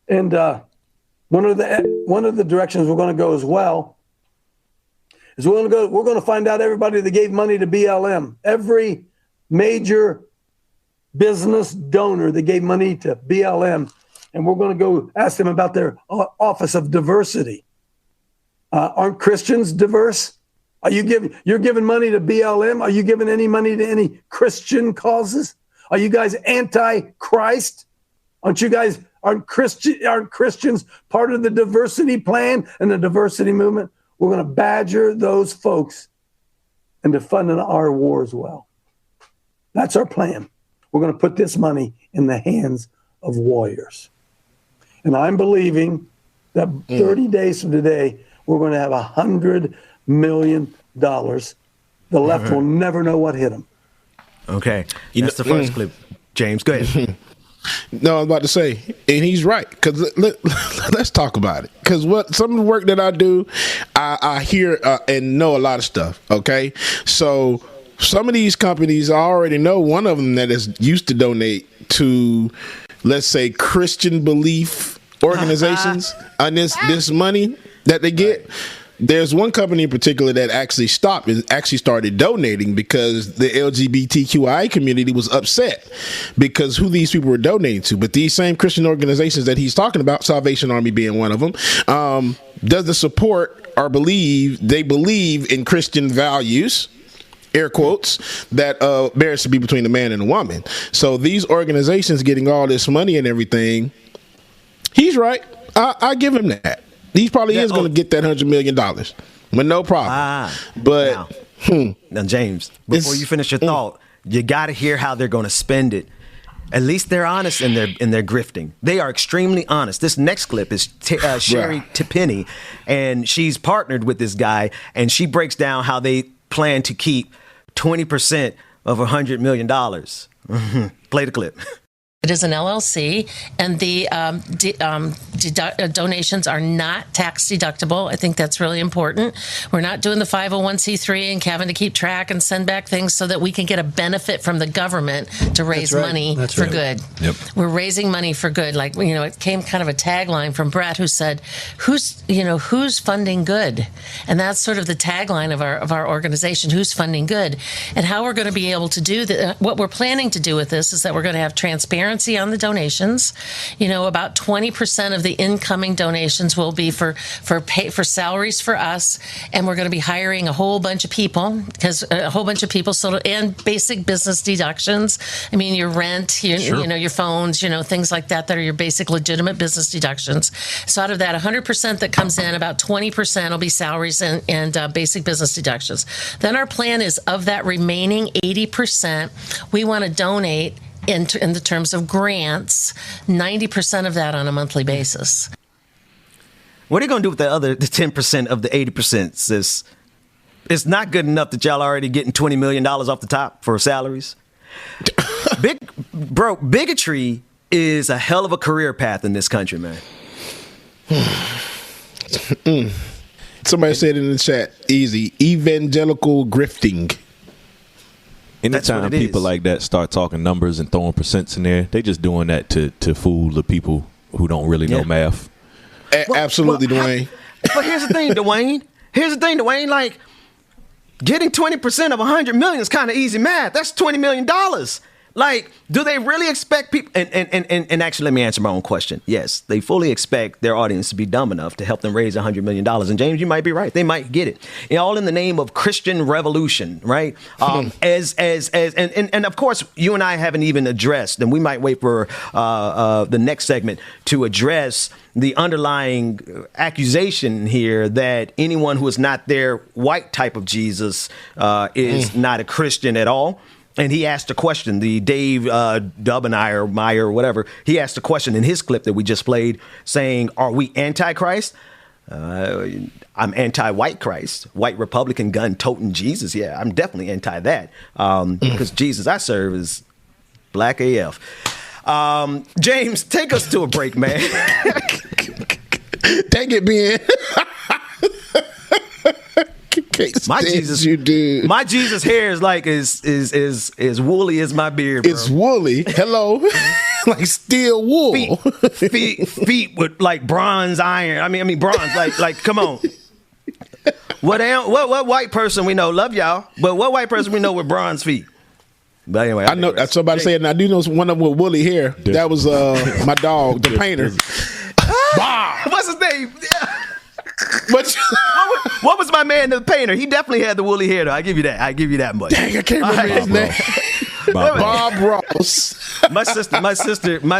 And one of the directions we're going to go as well is we're going to find out everybody that gave money to BLM. Every major business donor that gave money to BLM, and we're going to go ask them about their Office of Diversity. Aren't Christians diverse? You're giving money to BLM? Are you giving any money to any Christian causes? Are you guys anti-Christ? Aren't Christians part of the diversity plan and the diversity movement? We're going to badger those folks into funding our war as well. That's our plan. We're going to put this money in the hands of warriors. And I'm believing that 30 days from today, we're going to have $100 million. The left will never know what hit them. Okay. That's the first clip. James, go ahead. No, I was about to say, and he's right, because let's talk about it. Because some of the work that I do, I hear and know a lot of stuff, okay? So some of these companies, I already know one of them that is used to donate to, let's say, Christian belief organizations on this money that they get. There's one company in particular that actually stopped and actually started donating because the LGBTQI community was upset because who these people were donating to. But these same Christian organizations that he's talking about, Salvation Army being one of them, doesn't support or believe in Christian values, air quotes, that marriage should be between a man and a woman. So these organizations getting all this money and everything, he's right. I give him that. He probably is going to get that $100 million with no problem. But now, James, before you finish your thought, you got to hear how they're going to spend it. At least they're honest in their grifting. They are extremely honest. This next clip is Sherry Tippenny, and she's partnered with this guy, and she breaks down how they plan to keep 20% of $100 million. Play the clip. It is an LLC, and the donations are not tax deductible. I think that's really important. We're not doing the 501c3 and having to keep track and send back things so that we can get a benefit from the government to raise money for good. Yep. We're raising money for good. Like, it came kind of a tagline from Brett who said, who's funding good? And that's sort of the tagline of our organization, who's funding good? And how we're going to be able to do that. What we're planning to do with this is that we're going to have transparency on the donations. About 20% of the incoming donations will be for salaries for us, and we're going to be hiring a whole bunch of people and basic business deductions. I mean, your rent, your phones, things like that are your basic legitimate business deductions. So out of that 100% that comes in, about 20% will be salaries and basic business deductions. Then our plan is, of that remaining 80%, we want to donate in the terms of grants, 90% of that on a monthly basis. What are you going to do with the 10% of the 80%, sis? It's not good enough that y'all already getting $20 million off the top for salaries. Bigotry is a hell of a career path in this country, man. Somebody said in the chat, easy, evangelical grifting. Anytime people like that start talking numbers and throwing percents in there, they just doing that to fool the people who don't really know math. Absolutely, Dwayne. But here's the thing, Dwayne. Like, getting 20% of 100 million is kind of easy math. That's $20 million. Like, do they really expect people? And actually, let me answer my own question. Yes, they fully expect their audience to be dumb enough to help them raise $100 million. And James, you might be right. They might get it. All in the name of Christian revolution, right? And of course, you and I haven't even addressed, and we might wait for the next segment to address the underlying accusation here that anyone who is not their white type of Jesus is not a Christian at all. And he asked a question, the Dave Dubbenmeyer, Meyer, whatever. He asked a question in his clip that we just played saying, are we anti-Christ? I'm anti-white Christ, white Republican gun-toting Jesus. Yeah, I'm definitely anti that because Jesus I serve is black AF. James, take us to a break, man. Take it, Ben. My Jesus, you do. My Jesus hair is like is woolly as my beard. Bro. It's woolly. Hello, like steel wool. Feet with like bronze iron. I mean bronze. Like come on. What white person we know? Love y'all, but what white person we know with bronze feet? But anyway, I know that's somebody saying. I do know one of them with woolly hair. That was my dog, the painter. Bob. What's his name? What was my man, the painter? He definitely had the woolly hair, though. I give you that much. Dang, I can't remember his name. Bob Ross. My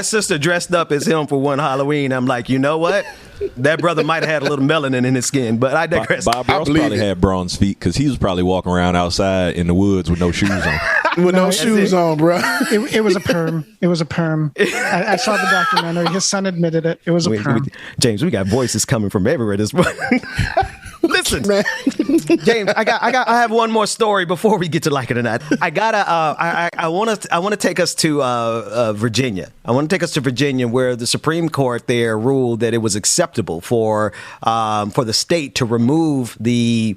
sister dressed up as him for one Halloween. I'm like, you know what? That brother might have had a little melanin in his skin, but I digress. Bob Ross probably had bronze feet because he was probably walking around outside in the woods with no shoes on. With no shoes on, bro. It was a perm. It was a perm. I saw the documentary. His son admitted it. It was a perm. James, we got voices coming from everywhere this morning. Listen, man. James, I have one more story before we get to like it or not. I want to take us to Virginia. I want to take us to Virginia, where the Supreme Court there ruled that it was acceptable for the state to remove the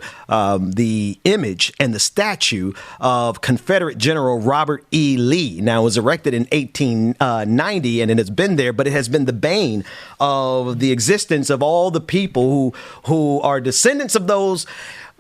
image and the statue of Confederate General Robert E. Lee. Now, it was erected in 1890, and it has been there, but it has been the bane of the existence of all the people who are descendants of those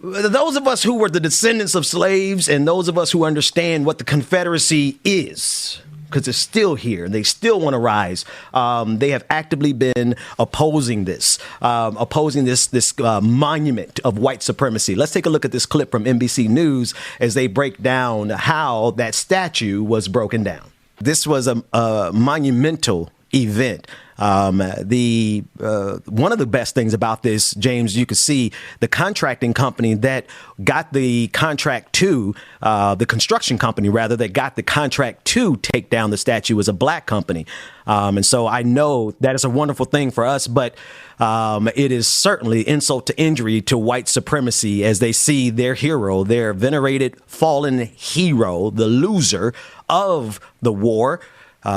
of us who were the descendants of slaves, and those of us who understand what the Confederacy is, because it's still here and they still want to rise. They have actively been opposing this monument of white supremacy. Let's take a look at this clip from NBC News as they break down how that statue was broken down. This was a monumental event. One of the best things about this, James, you could see the contracting company that got the contract to the construction company, rather, that got the contract to take down the statue was a black company. And so I know that is a wonderful thing for us, but it is certainly insult to injury to white supremacy as they see their hero, their venerated fallen hero, the loser of the war.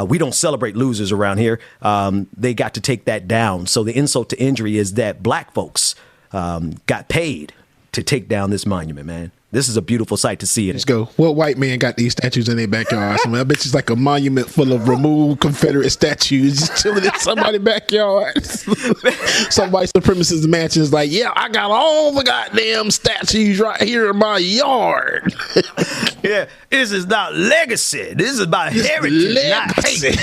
We don't celebrate losers around here. They got to take that down. So the insult to injury is that black folks got paid to take down this monument, man. This is a beautiful sight to see it. Let's go. What white man got these statues in their backyard? I bet it's like a monument full of removed Confederate statues just chilling in somebody's backyard. Some white supremacist mansion is like, yeah, I got all the goddamn statues right here in my yard. Yeah, this is not legacy. This is about heritage, not hate.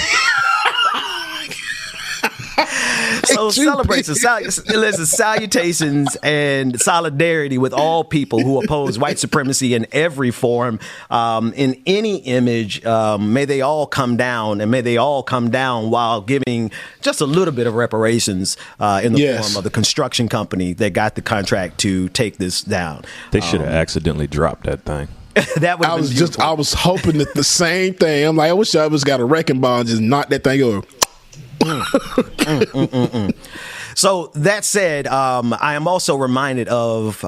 So celebrations, salutations, and solidarity with all people who oppose white supremacy in every form, in any image. May they all come down, and may they all come down while giving just a little bit of reparations in the form of the construction company that got the contract to take this down. They should have accidentally dropped that thing. That I was hoping that the same thing. I'm like, I wish I was got a wrecking ball and just knock that thing over. So that said, I am also reminded of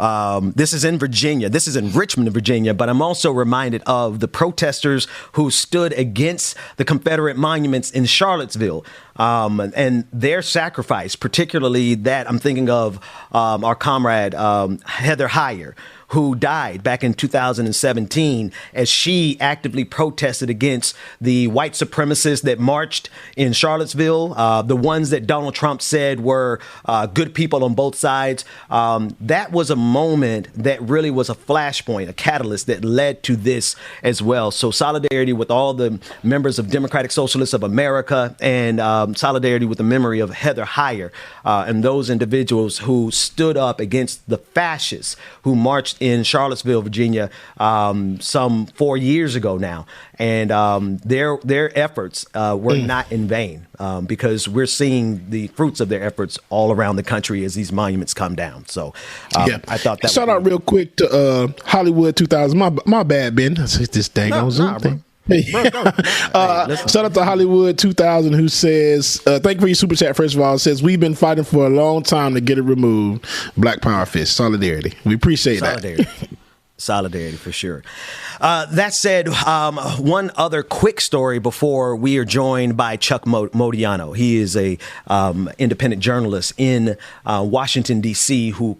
this is in Virginia. This is in Richmond, Virginia. But I'm also reminded of the protesters who stood against the Confederate monuments in Charlottesville and their sacrifice, particularly that I'm thinking of our comrade Heather Heyer, who died back in 2017 as she actively protested against the white supremacists that marched in Charlottesville, the ones that Donald Trump said were good people on both sides. That was a moment that really was a flashpoint, a catalyst that led to this as well. So solidarity with all the members of Democratic Socialists of America, and solidarity with the memory of Heather Heyer and those individuals who stood up against the fascists who marched in Charlottesville, Virginia, some 4 years ago now, and their efforts were not in vain, because we're seeing the fruits of their efforts all around the country as these monuments come down. So I thought that. Shout out real quick to Hollywood 2000. My bad, Ben. This thing on Zoom thing. Shout out to Hollywood 2000, who says, thank you for your super chat. First of all, it says, we've been fighting for a long time to get it removed. Black Power Fist, solidarity. We appreciate that. Solidarity for sure. That said, one other quick story before we are joined by Chuc Modiano. He is a independent journalist in Washington, D.C., who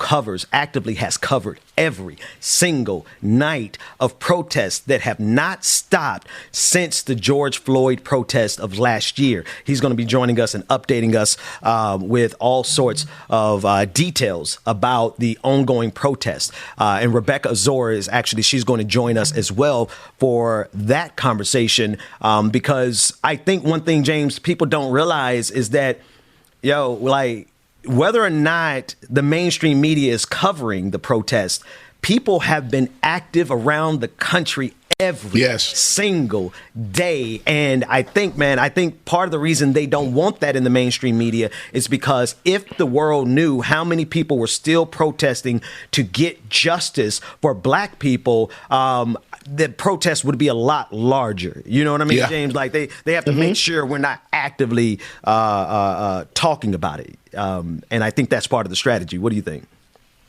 actively has covered every single night of protests that have not stopped since the George Floyd protest of last year. He's going to be joining us and updating us with all sorts of details about the ongoing protest. And Rebecca Azor she's going to join us as well for that conversation, because I think one thing, James, people don't realize is that, whether or not the mainstream media is covering the protest, people have been active around the country every single day. And I think part of the reason they don't want that in the mainstream media is because if the world knew how many people were still protesting to get justice for black people, the protest would be a lot larger. You know what I mean, James? Like they have to make sure we're not actively talking about it. And I think that's part of the strategy. What do you think?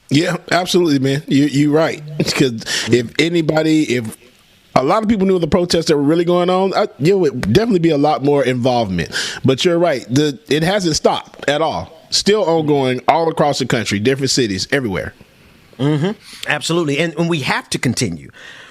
Yeah, absolutely, man. You're right. Because if a lot of people knew the protests that were really going on, there would definitely be a lot more involvement. But you're right. It hasn't stopped at all. Still ongoing all across the country, different cities, everywhere. Mm-hmm. Absolutely. And we have to continue,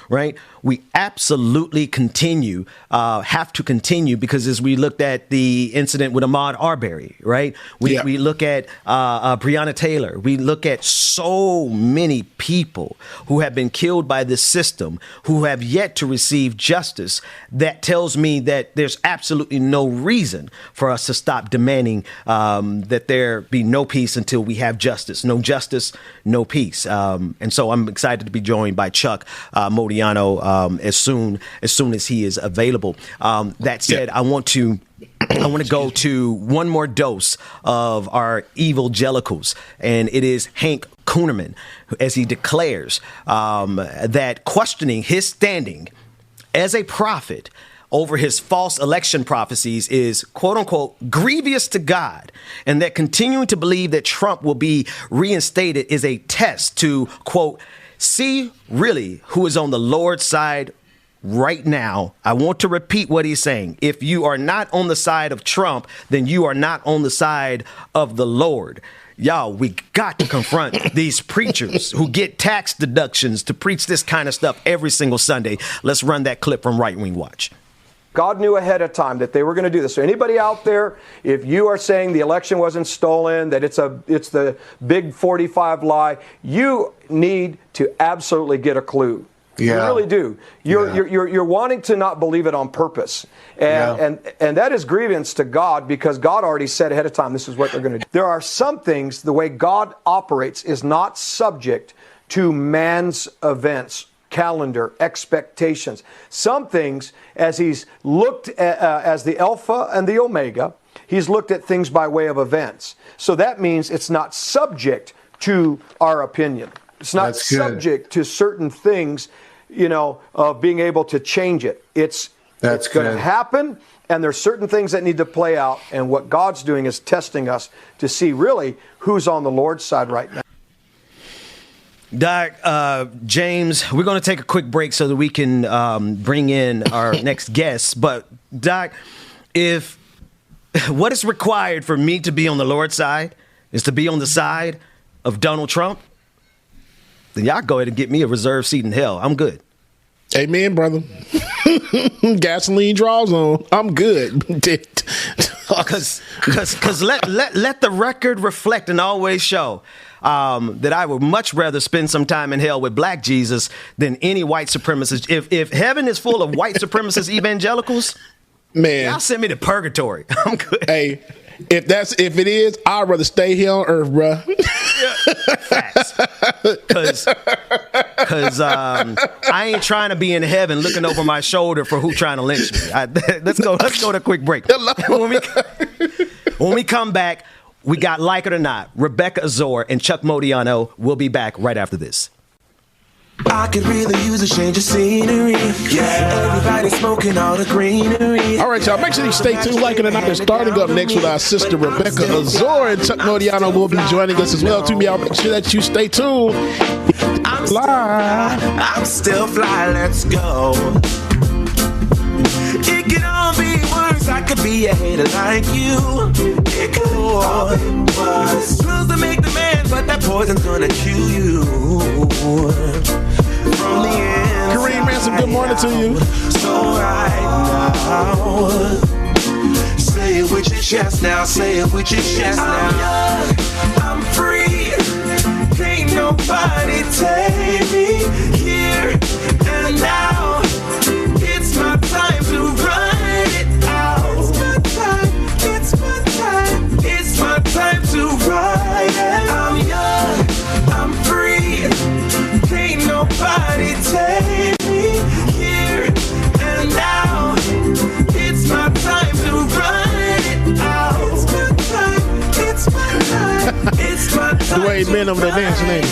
right? We absolutely have to continue, because as we looked at the incident with Ahmaud Arbery, right? We look at Breonna Taylor. We look at so many people who have been killed by this system who have yet to receive justice. That tells me that there's absolutely no reason for us to stop demanding that there be no peace until we have justice. No justice, no peace. And so I'm excited to be joined by Chuc Modiano as soon as he is available. That said, I want to go to one more dose of our evangelicals, and it is Hank Kuhnerman, as he declares that questioning his standing as a prophet over his false election prophecies is, quote unquote, grievous to God, and that continuing to believe that Trump will be reinstated is a test to, quote, see really who is on the Lord's side right now. I want to repeat what he's saying. If you are not on the side of Trump, then you are not on the side of the Lord. Y'all, we got to confront these preachers who get tax deductions to preach this kind of stuff every single Sunday. Let's run that clip from Right Wing Watch. God knew ahead of time that they were going to do this. So anybody out there, if you are saying the election wasn't stolen, that it's the big 45 lie, you need to absolutely get a clue. You really do. You're wanting to not believe it on purpose. And that is grievance to God, because God already said ahead of time this is what they're going to do. There are some things, the way God operates is not subject to man's events, calendar, expectations. Some things, as he's looked at as the Alpha and the Omega, he's looked at things by way of events. So that means it's not subject to our opinion. It's not subject to certain things, of being able to change it. It's going to happen, and there's certain things that need to play out. And what God's doing is testing us to see really who's on the Lord's side right now. Doc, James, we're going to take a quick break so that we can bring in our next guest. But, Doc, if what is required for me to be on the Lord's side is to be on the side of Donald Trump, then y'all go ahead and get me a reserved seat in hell. I'm good. Amen, brother. Gasoline draws on. I'm good. Because let the record reflect and always show that I would much rather spend some time in hell with Black Jesus than any white supremacist. If heaven is full of white supremacist evangelicals, man, y'all send me to purgatory. I'm good. Hey, if it is, I'd rather stay here on earth, bro. Facts. Because I ain't trying to be in heaven looking over my shoulder for who trying to lynch me. Let's go to a quick break. When we come back, we got Like It or Not, Rebecca Azor and Chuc Modiano. We'll be back right after this. I could really use a change of scenery. Yeah, everybody smoking all the greenery. All right, y'all. Make sure you stay tuned. Like It or Not is starting up next with our sister Rebecca Azor, and Chuc Modiano will be joining us as well. Y'all make sure that you stay tuned. I'm still fly. Let's go. It could all be worse. I could be a hater like you. It could all be worse. Drugs to make the man, but that poison's gonna kill you. From the end. Kareem Ransom, good morning to you. So right now, say it with your chest now. Say it with your chest now. I'm free. Can't nobody take me here and now. It's my time to run it out. It's my time. It's my time. It's my time to ride it. I'm young. I'm free. Can't nobody take me here and now. It's my time to run it out. It's my time. It's my time. It's my time. Dwayne Men over there dancing, ain't he?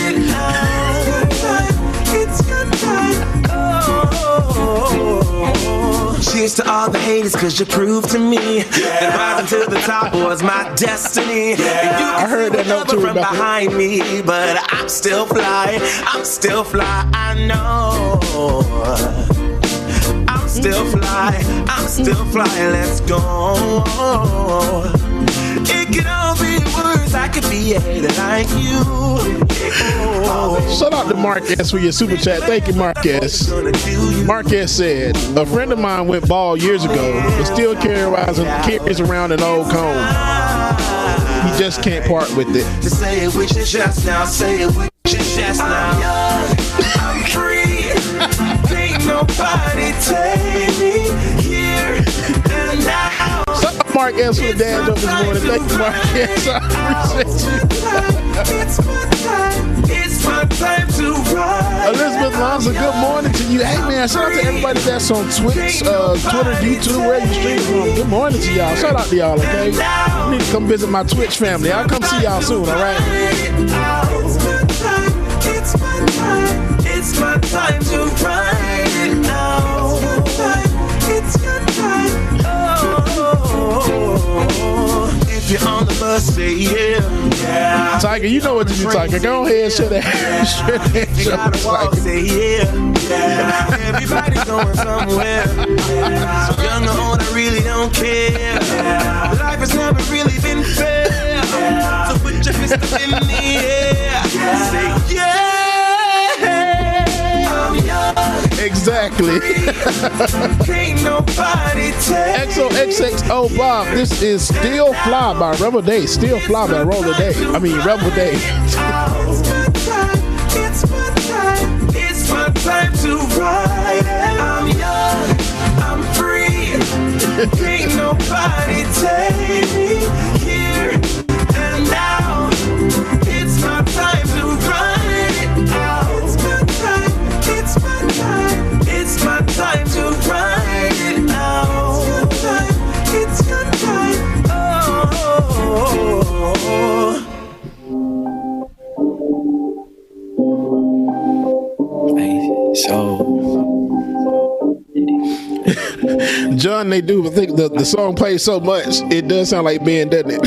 It's your time. Cheers to all the haters, cause you proved to me that rising to the top was my destiny. I heard that note too, from Rebecca. behind me, but I'm still fly. I'm still fly. I know. I'm still fly. I'm still fly. Let's go. It could all be worse. I could be a hater like you. Shout out to Marquez for your super chat. Thank you, Marquez. Marquez said, a friend of mine went bald years ago, but still carries around an old comb. He just can't part with it. Just say it with your chest now. Say it with your chest now. I'm free. Ain't nobody take me here and now. Marquez for the dad joke this morning. Thank you, Marquez. I appreciate you. It's my time. It's my time to ride. Elizabeth Lonzo, good morning to you. Hey, man, shout out to everybody that's on Twitch, Twitter, YouTube, where you stream from. Good morning to y'all. Shout out to y'all, okay? You need to come visit my Twitch family. I'll come see y'all soon, all right? It's my time. It's my time. It's my time to ride it now. It's your time. If you're on the bus, say yeah. Tiger, you know what to do, Tiger. Go ahead and share that. You gotta walk, say yeah. Everybody's going somewhere. So young or old, I really don't care. Life has never really been fair. So put your fist up in the air. Say yeah. I'm young. Exactly. Ain't nobody take XOXXO Bob. This is Still Fly by Rebel Day. Still Fly by Rebel Day. Rebel Day. It's my time. It's my time to ride it. I'm young. I'm free. Ain't nobody take me here and now. It's my time to ride it out. It's my time. It's my time. It's my time to ride it out. It's your time. John, they do, but think the song plays so much, it does sound like Ben, doesn't it?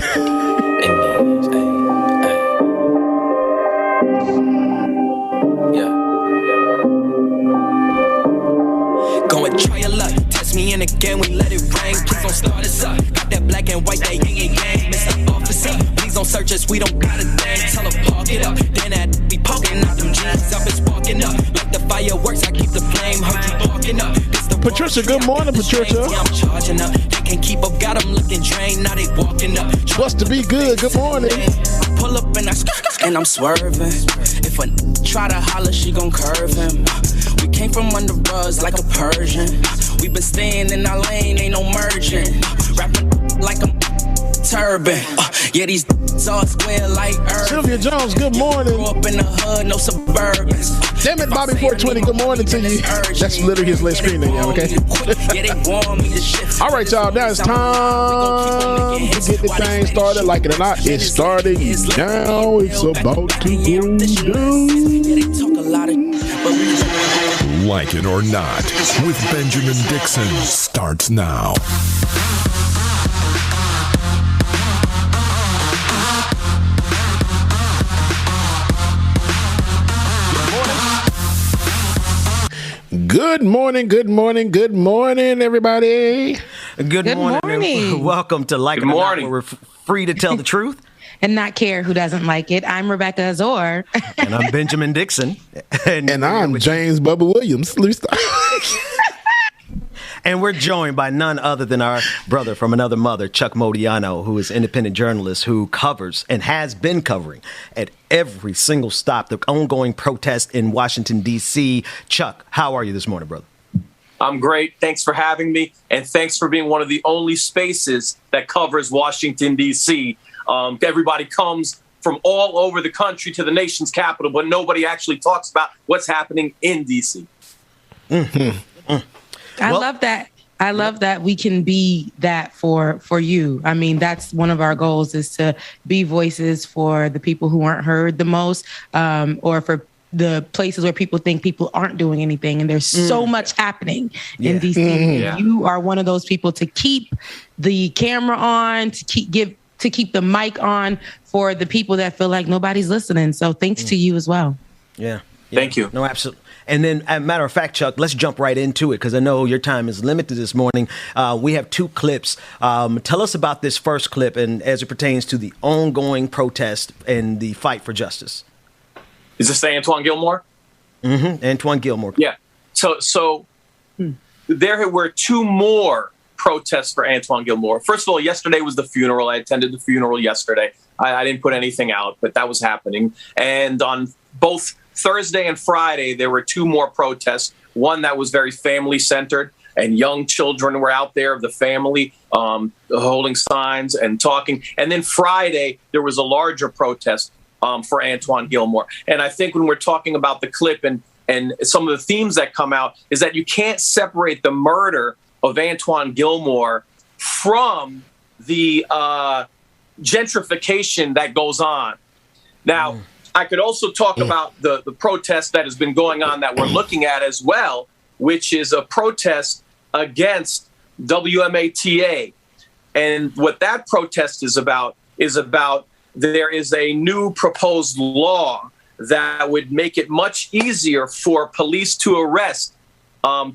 Go and try your luck. Test me in again, we let it rain. Please don't start us up. Got that black and white, that yin and yang. Mr. Officer, please don't search us, we don't got a thing. Tell her park it up. Then that be poking out them jeans. I've been sparking up. Like the fireworks, I keep the flame. Heard you barking up. Patricia, good morning, Patricia. I'm charging up. They can't keep up, got them looking drained. Now they walking up. What's to be good? Good morning. Pull up and and I'm swerving. If a try to holler, she gon' curve him. We came from under rugs like a Persian. We been staying in our lane, ain't no merging. Rapping like I'm turban. Yeah, these all square like Earth. Sylvia Jones, good morning. Grew up in the hood, no suburbans. Damn it, Bobby 420, good morning to you. That's literally his latest screen name, okay? All right, y'all, now it's time to get the thing started. Like it or not, it's starting now. It's about to go down. Like it or not, with Benjamin Dixon, starts now. Good morning, good morning, good morning, everybody. Good morning. Welcome to Like It or Not, where we're free to tell the truth. And not care who doesn't like it. I'm Rebecca Azor. And I'm Benjamin Dixon. And I'm James Bubba Williams. And we're joined by none other than our brother from another mother, Chuc Modiano, who is an independent journalist who covers and has been covering at every single stop the ongoing protest in Washington, D.C. Chuc, how are you this morning, brother? I'm great. Thanks for having me. And thanks for being one of the only spaces that covers Washington, D.C. Everybody comes from all over the country to the nation's capital, but nobody actually talks about what's happening in D.C. I love that. I love that we can be that for you. I mean, that's one of our goals, is to be voices for the people who aren't heard the most, or for the places where people think people aren't doing anything. And there's so much happening in DC. You are one of those people to keep the camera on, to keep the mic on for the people that feel like nobody's listening. So thanks to you as well. Yeah. Thank you. No, absolutely. And then, as a matter of fact, Chuc, let's jump right into it, because I know your time is limited this morning. We have two clips. Tell us about this first clip, and as it pertains to the ongoing protest and the fight for justice. Is this Antoine Gilmore? Mm-hmm. Antoine Gilmore. Yeah. So there were two more protests for Antoine Gilmore. First of all, yesterday was the funeral. I attended the funeral yesterday. I didn't put anything out, but that was happening. And on both Thursday and Friday, there were two more protests. One that was very family-centered, and young children were out there of the family holding signs and talking. And then Friday, there was a larger protest for Antoine Gilmore. And I think when we're talking about the clip and some of the themes that come out, is that you can't separate the murder of Antoine Gilmore from the gentrification that goes on. Now, I could also talk about the protest that has been going on that we're looking at as well, which is a protest against WMATA. And what that protest is about there is a new proposed law that would make it much easier for police to arrest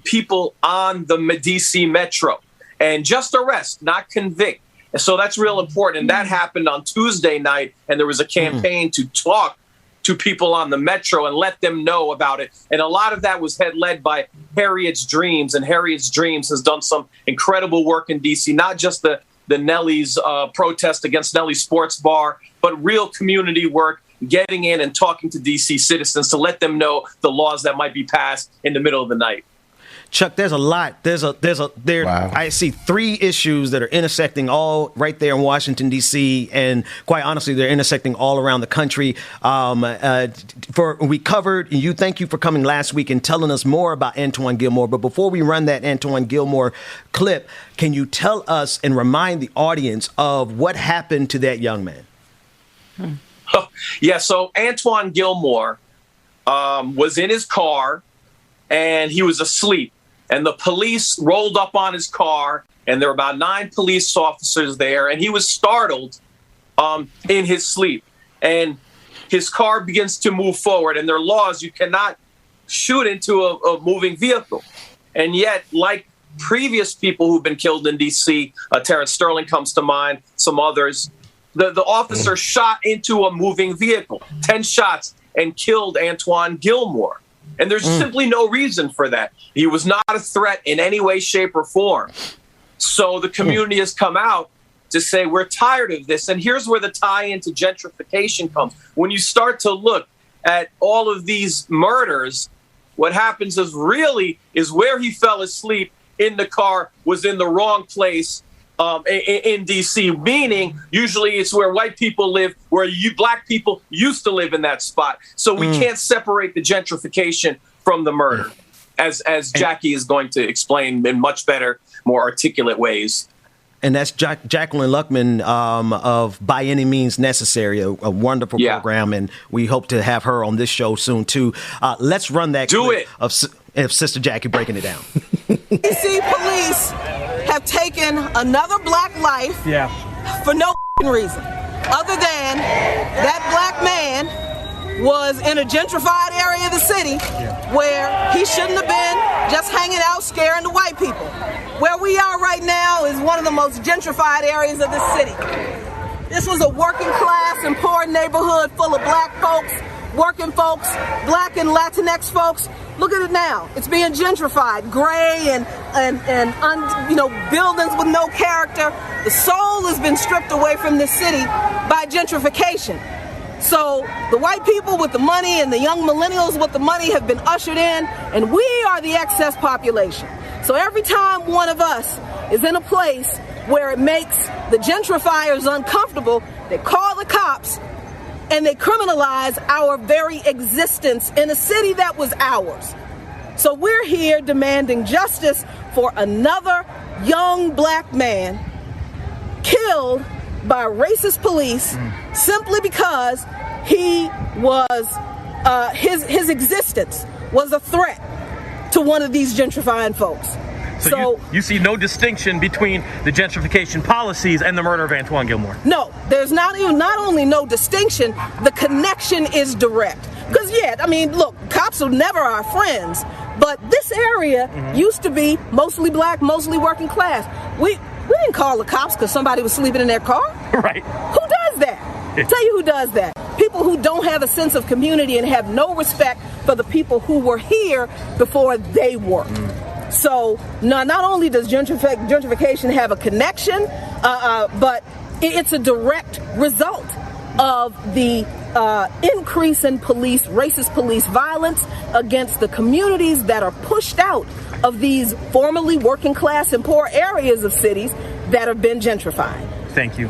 people on the DC Metro, and just arrest, not convict. And so that's real important. And that happened on Tuesday night. And there was a campaign to talk to people on the Metro and let them know about it. And a lot of that was led by Harriet's Dreams. And Harriet's Dreams has done some incredible work in D.C., not just the Nelly's protest against Nelly's Sports Bar, but real community work, getting in and talking to D.C. citizens to let them know the laws that might be passed in the middle of the night. Chuc, there's a lot. Wow. I see three issues that are intersecting all right there in Washington, D.C., and quite honestly, they're intersecting all around the country. We covered, and thank you for coming last week and telling us more about Antoine Gilmore. But before we run that Antoine Gilmore clip, can you tell us and remind the audience of what happened to that young man? Yeah, so Antoine Gilmore was in his car, and he was asleep. And the police rolled up on his car, and there were about 9 police officers there, and he was startled in his sleep. And his car begins to move forward, and there are laws. You cannot shoot into a moving vehicle. And yet, like previous people who've been killed in D.C., Terrence Sterling comes to mind, some others, the officer shot into a moving vehicle, 10 shots, and killed Antoine Gilmore. And there's simply no reason for that. He was not a threat in any way, shape, or form. So the community has come out to say, we're tired of this. And here's where the tie into gentrification comes. When you start to look at all of these murders, what happens is where he fell asleep in the car was in the wrong place in D.C., meaning usually it's where white people live, where you black people used to live in that spot. So we can't separate the gentrification from the murder, as Jackie is going to explain in much better, more articulate ways. And that's Jacqueline Luckman of By Any Means Necessary, a wonderful program, and we hope to have her on this show soon, too. Let's run that clip of Sister Jackie breaking it down. D.C. police have taken another black life for no reason, other than that black man was in a gentrified area of the city where he shouldn't have been, just hanging out scaring the white people. Where we are right now is one of the most gentrified areas of the city. This was a working class and poor neighborhood full of black folks, working folks, black and Latinx folks. Look at it now. It's being gentrified, gray and buildings with no character. The soul has been stripped away from this city by gentrification. So the white people with the money and the young millennials with the money have been ushered in, and we are the excess population. So every time one of us is in a place where it makes the gentrifiers uncomfortable, they call the cops and they criminalize our very existence in a city that was ours. So we're here demanding justice for another young black man killed by racist police simply because he was his existence was a threat to one of these gentrifying folks. So you see no distinction between the gentrification policies and the murder of Antoine Gilmore? No, there's not only no distinction, the connection is direct. Because look, cops are never our friends, but this area used to be mostly black, mostly working class. We didn't call the cops because somebody was sleeping in their car. Right. Who does that? Tell you who does that. People who don't have a sense of community and have no respect for the people who were here before they were. So not only does gentrification have a connection, but it's a direct result of the increase in racist police violence against the communities that are pushed out of these formerly working class and poor areas of cities that have been gentrified. Thank you.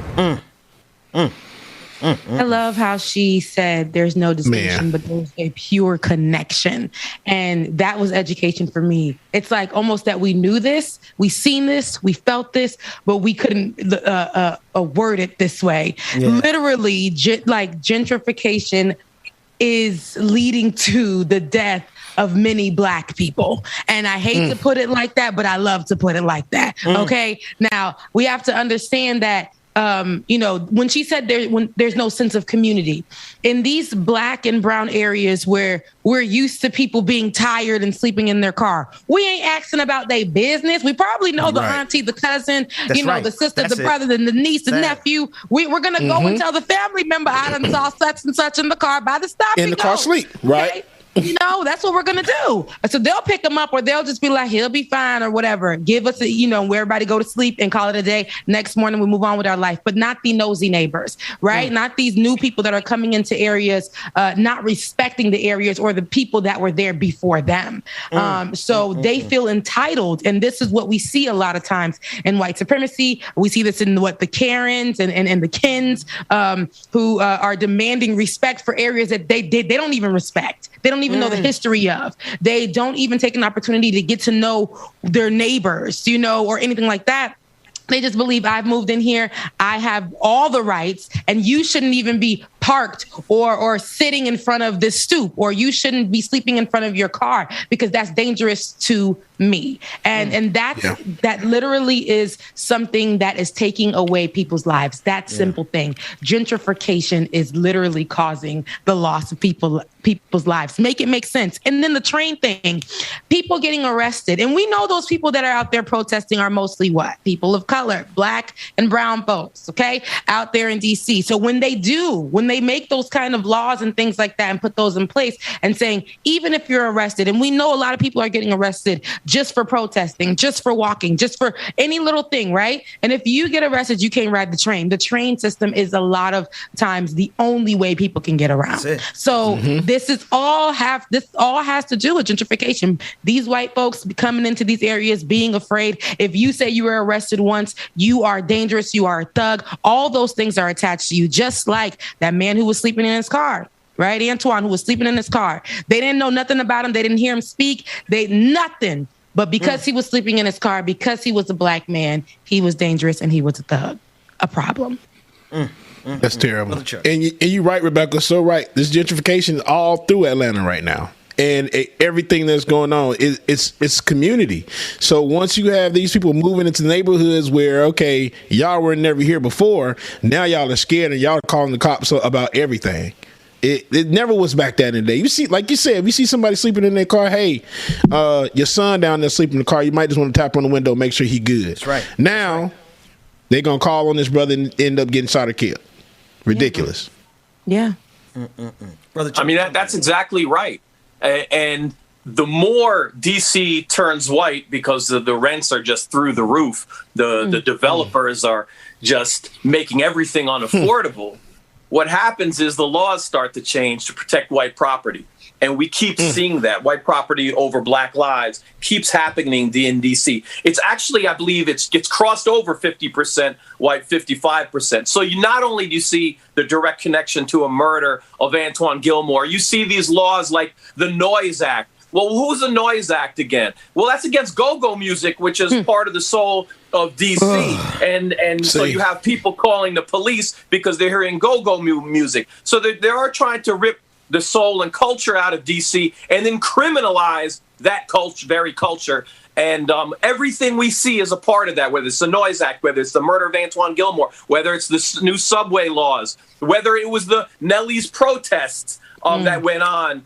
I love how she said there's no distinction, but there's a pure connection. And that was education for me. It's like almost that we knew this, we seen this, we felt this, but we couldn't word it this way. Yeah. Literally, gentrification is leading to the death of many black people. And I hate to put it like that, but I love to put it like that. Okay. Now we have to understand that when she said when there's no sense of community in these black and brown areas where we're used to people being tired and sleeping in their car, we ain't asking about their business. We probably know the auntie, the cousin, the sister, the brother, the niece, the nephew. We're going to go and tell the family member, I done saw such and such in the car by the stop. In the car sleep, right? Okay? That's what we're going to do. So they'll pick him up or they'll just be like, he'll be fine or whatever. Give us where everybody go to sleep and call it a day. Next morning, we move on with our life, but not the nosy neighbors, right? Not these new people that are coming into areas, not respecting the areas or the people that were there before them. So they feel entitled. And this is what we see a lot of times in white supremacy. We see this in the Karens and the Kens who are demanding respect for areas that they don't even respect. They don't even know the history of. They don't even take an opportunity to get to know their neighbors, or anything like that. They just believe I've moved in here. I have all the rights and you shouldn't even be parked or sitting in front of this stoop, or you shouldn't be sleeping in front of your car because that's dangerous to me. And that literally is something that is taking away people's lives. That simple thing. Gentrification is literally causing the loss of people's lives. Make it make sense. And then the train thing, people getting arrested. And we know those people that are out there protesting are mostly what? People of color, black and brown folks, okay? Out there in DC. So when they make those kind of laws and things like that and put those in place and saying, even if you're arrested, and we know a lot of people are getting arrested just for protesting, just for walking, just for any little thing, right? And if you get arrested, you can't ride the train. The train system is a lot of times the only way people can get around. So this all has to do with gentrification. These white folks coming into these areas being afraid. If you say you were arrested once, you are dangerous, you are a thug. All those things are attached to you, just like that man who was sleeping in his car. Right? Antoine, who was sleeping in his car. They didn't know nothing about him. They didn't hear him speak. Nothing. But because he was sleeping in his car, because he was a black man, he was dangerous and he was a thug. A problem. That's terrible. And you're right, Rebecca. So right. This gentrification is all through Atlanta right now. And everything that's going on, it's community. So once you have these people moving into neighborhoods where, okay, y'all were never here before, now y'all are scared and y'all are calling the cops about everything. It never was back that in the day. You see, like you said, if you see somebody sleeping in their car, hey, your son down there sleeping in the car, you might just want to tap on the window, make sure he good. That's right. Now, they're going to call on this brother and end up getting shot or killed. Ridiculous. Yeah. Brother, I mean, that's exactly right. And the more DC turns white because the rents are just through the roof, the developers are just making everything unaffordable. What happens is the laws start to change to protect white property. And we keep seeing that white property over black lives keeps happening in DC. It's actually, I believe it's crossed over 50% white, 55%. So you not only do you see the direct connection to a murder of Antoine Gilmore, you see these laws like the Noise Act. Well, who's the Noise Act again? Well, that's against go-go music, which is part of the soul of DC. And so you have people calling the police because they're hearing go-go music. So they are trying to rip the soul and culture out of DC and then criminalize that very culture. And everything we see is a part of that, whether it's the Noise Act, whether it's the murder of Antoine Gilmore, whether it's the new subway laws, whether it was the Nelly's protests that went on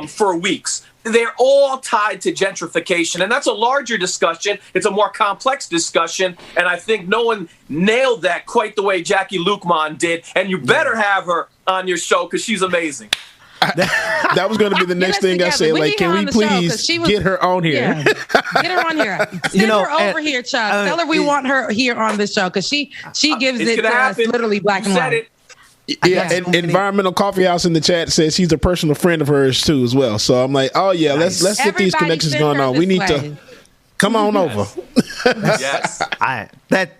for weeks. They're all tied to gentrification, and that's a larger discussion. It's a more complex discussion, and I think no one nailed that quite the way Jackie Lukman did, and you better have her on your show because she's amazing. That was going to be the next thing I said. Like, can we please get her on here? Yeah. Get her on here. Send her over here, Chuck. Tell her we want her here on the show because she gives it to us literally black and white. Yeah, and Environmental Coffee House in the chat says she's a personal friend of hers too as well. So I'm like, oh yeah, let's get these connections going on. We need to come on over. Yes,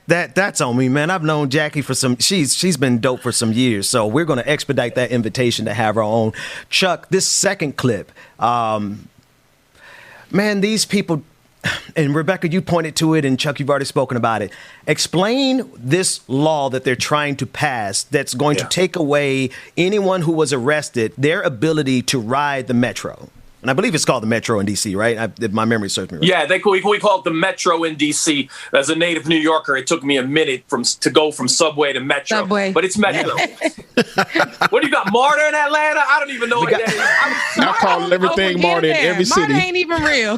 that's on me, man. I've known Jackie for she's been dope for some years. So we're going to expedite that invitation to have her on. Chuck, this second clip, man, these people. And Rebecca, you pointed to it, and Chuck, you've already spoken about it. Explain this law that they're trying to pass that's going to take away anyone who was arrested, their ability to ride the metro. And I believe it's called the Metro in D.C., right? If my memory serves me right. Yeah, we call it the Metro in D.C. As a native New Yorker, it took me a minute to go from Subway to Metro. But it's Metro. What do you got, MARTA in Atlanta? I don't even know what that is. I call everything MARTA in every city. MARTA ain't even real.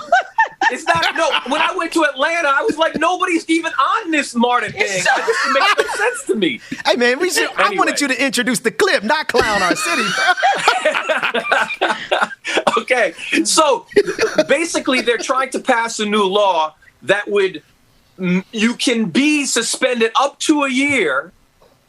It's not. No, when I went to Atlanta, I was like, nobody's even on this MARTA thing. It makes no sense to me. Hey, man, I wanted you to introduce the clip, not clown our city. Okay, so basically they're trying to pass a new law that you can be suspended up to a year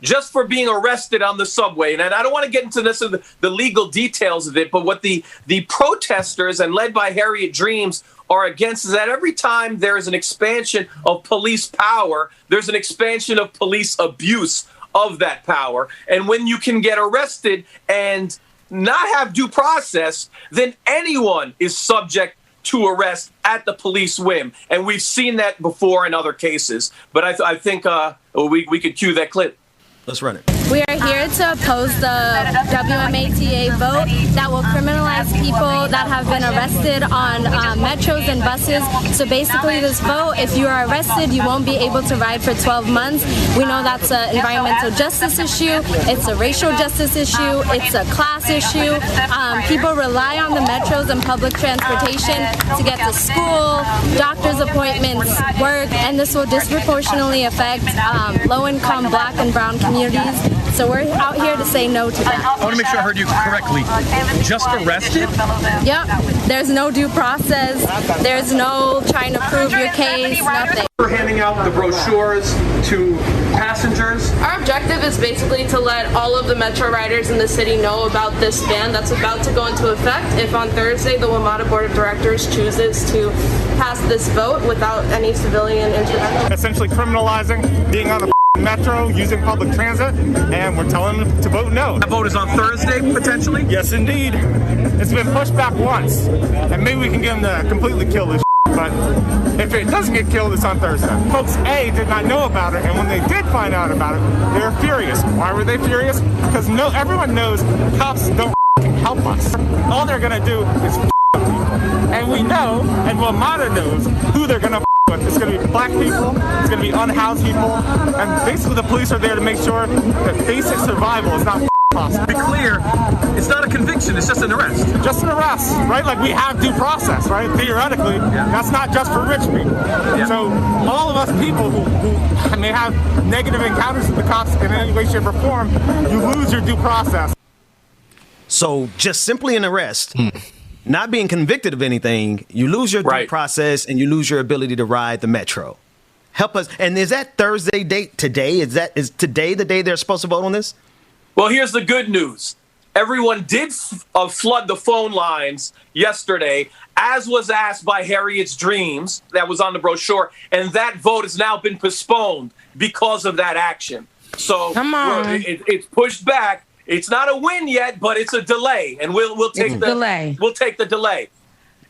just for being arrested on the subway. And I don't want to get into the legal details of it, but what the protesters and led by Harriet Dreams are against is that every time there is an expansion of police power, there's an expansion of police abuse of that power. And when you can get arrested and not have due process, then anyone is subject to arrest at the police whim. And we've seen that before in other cases. But I think we could cue that clip. Let's run it. We are here to oppose the WMATA vote that will criminalize people that have been arrested on metros and buses. So basically this vote, if you are arrested, you won't be able to ride for 12 months. We know that's an environmental justice issue. It's a racial justice issue. It's a class issue. People rely on the metros and public transportation to get to school, doctor's appointments, work, and this will disproportionately affect low-income Black and brown communities. So we're out here to say no to that. I want to make sure I heard you correctly. Just arrested? Yep. There's no due process. There's no trying to prove your case, nothing. We're handing out the brochures to passengers. Our objective is basically to let all of the Metro riders in the city know about this ban that's about to go into effect if on Thursday the WMATA Board of Directors chooses to pass this vote without any civilian intervention. Essentially criminalizing being on the Metro, using public transit, and we're telling them to vote no. That vote is on Thursday, potentially? Yes, indeed. It's been pushed back once, and maybe we can get them to completely kill this but if it doesn't get killed, it's on Thursday. Folks, A, did not know about it, and when they did find out about it, they were furious. Why were they furious? Because everyone knows cops don't help us. All they're going to do is and we know, and WMATA knows, who they're going to with. It's going to be black people, it's going to be unhoused people, and basically the police are there to make sure that basic survival is not possible. To be clear, it's not a conviction, it's just an arrest. Just an arrest, right? Like we have due process, right? Theoretically, that's not just for rich people. So all of us people who may have negative encounters with the cops in any way, shape, or form, you lose your due process. So just simply an arrest, not being convicted of anything, you lose your due process and you lose your ability to ride the Metro. Help us. And is that Thursday date today? Is today the day they're supposed to vote on this? Well, here's the good news. Everyone did flood the phone lines yesterday, as was asked by Harriet's Dreams, that was on the brochure, and that vote has now been postponed because of that action. So it's pushed back. It's not a win yet, but it's a delay, and we'll take the delay. We'll take the delay.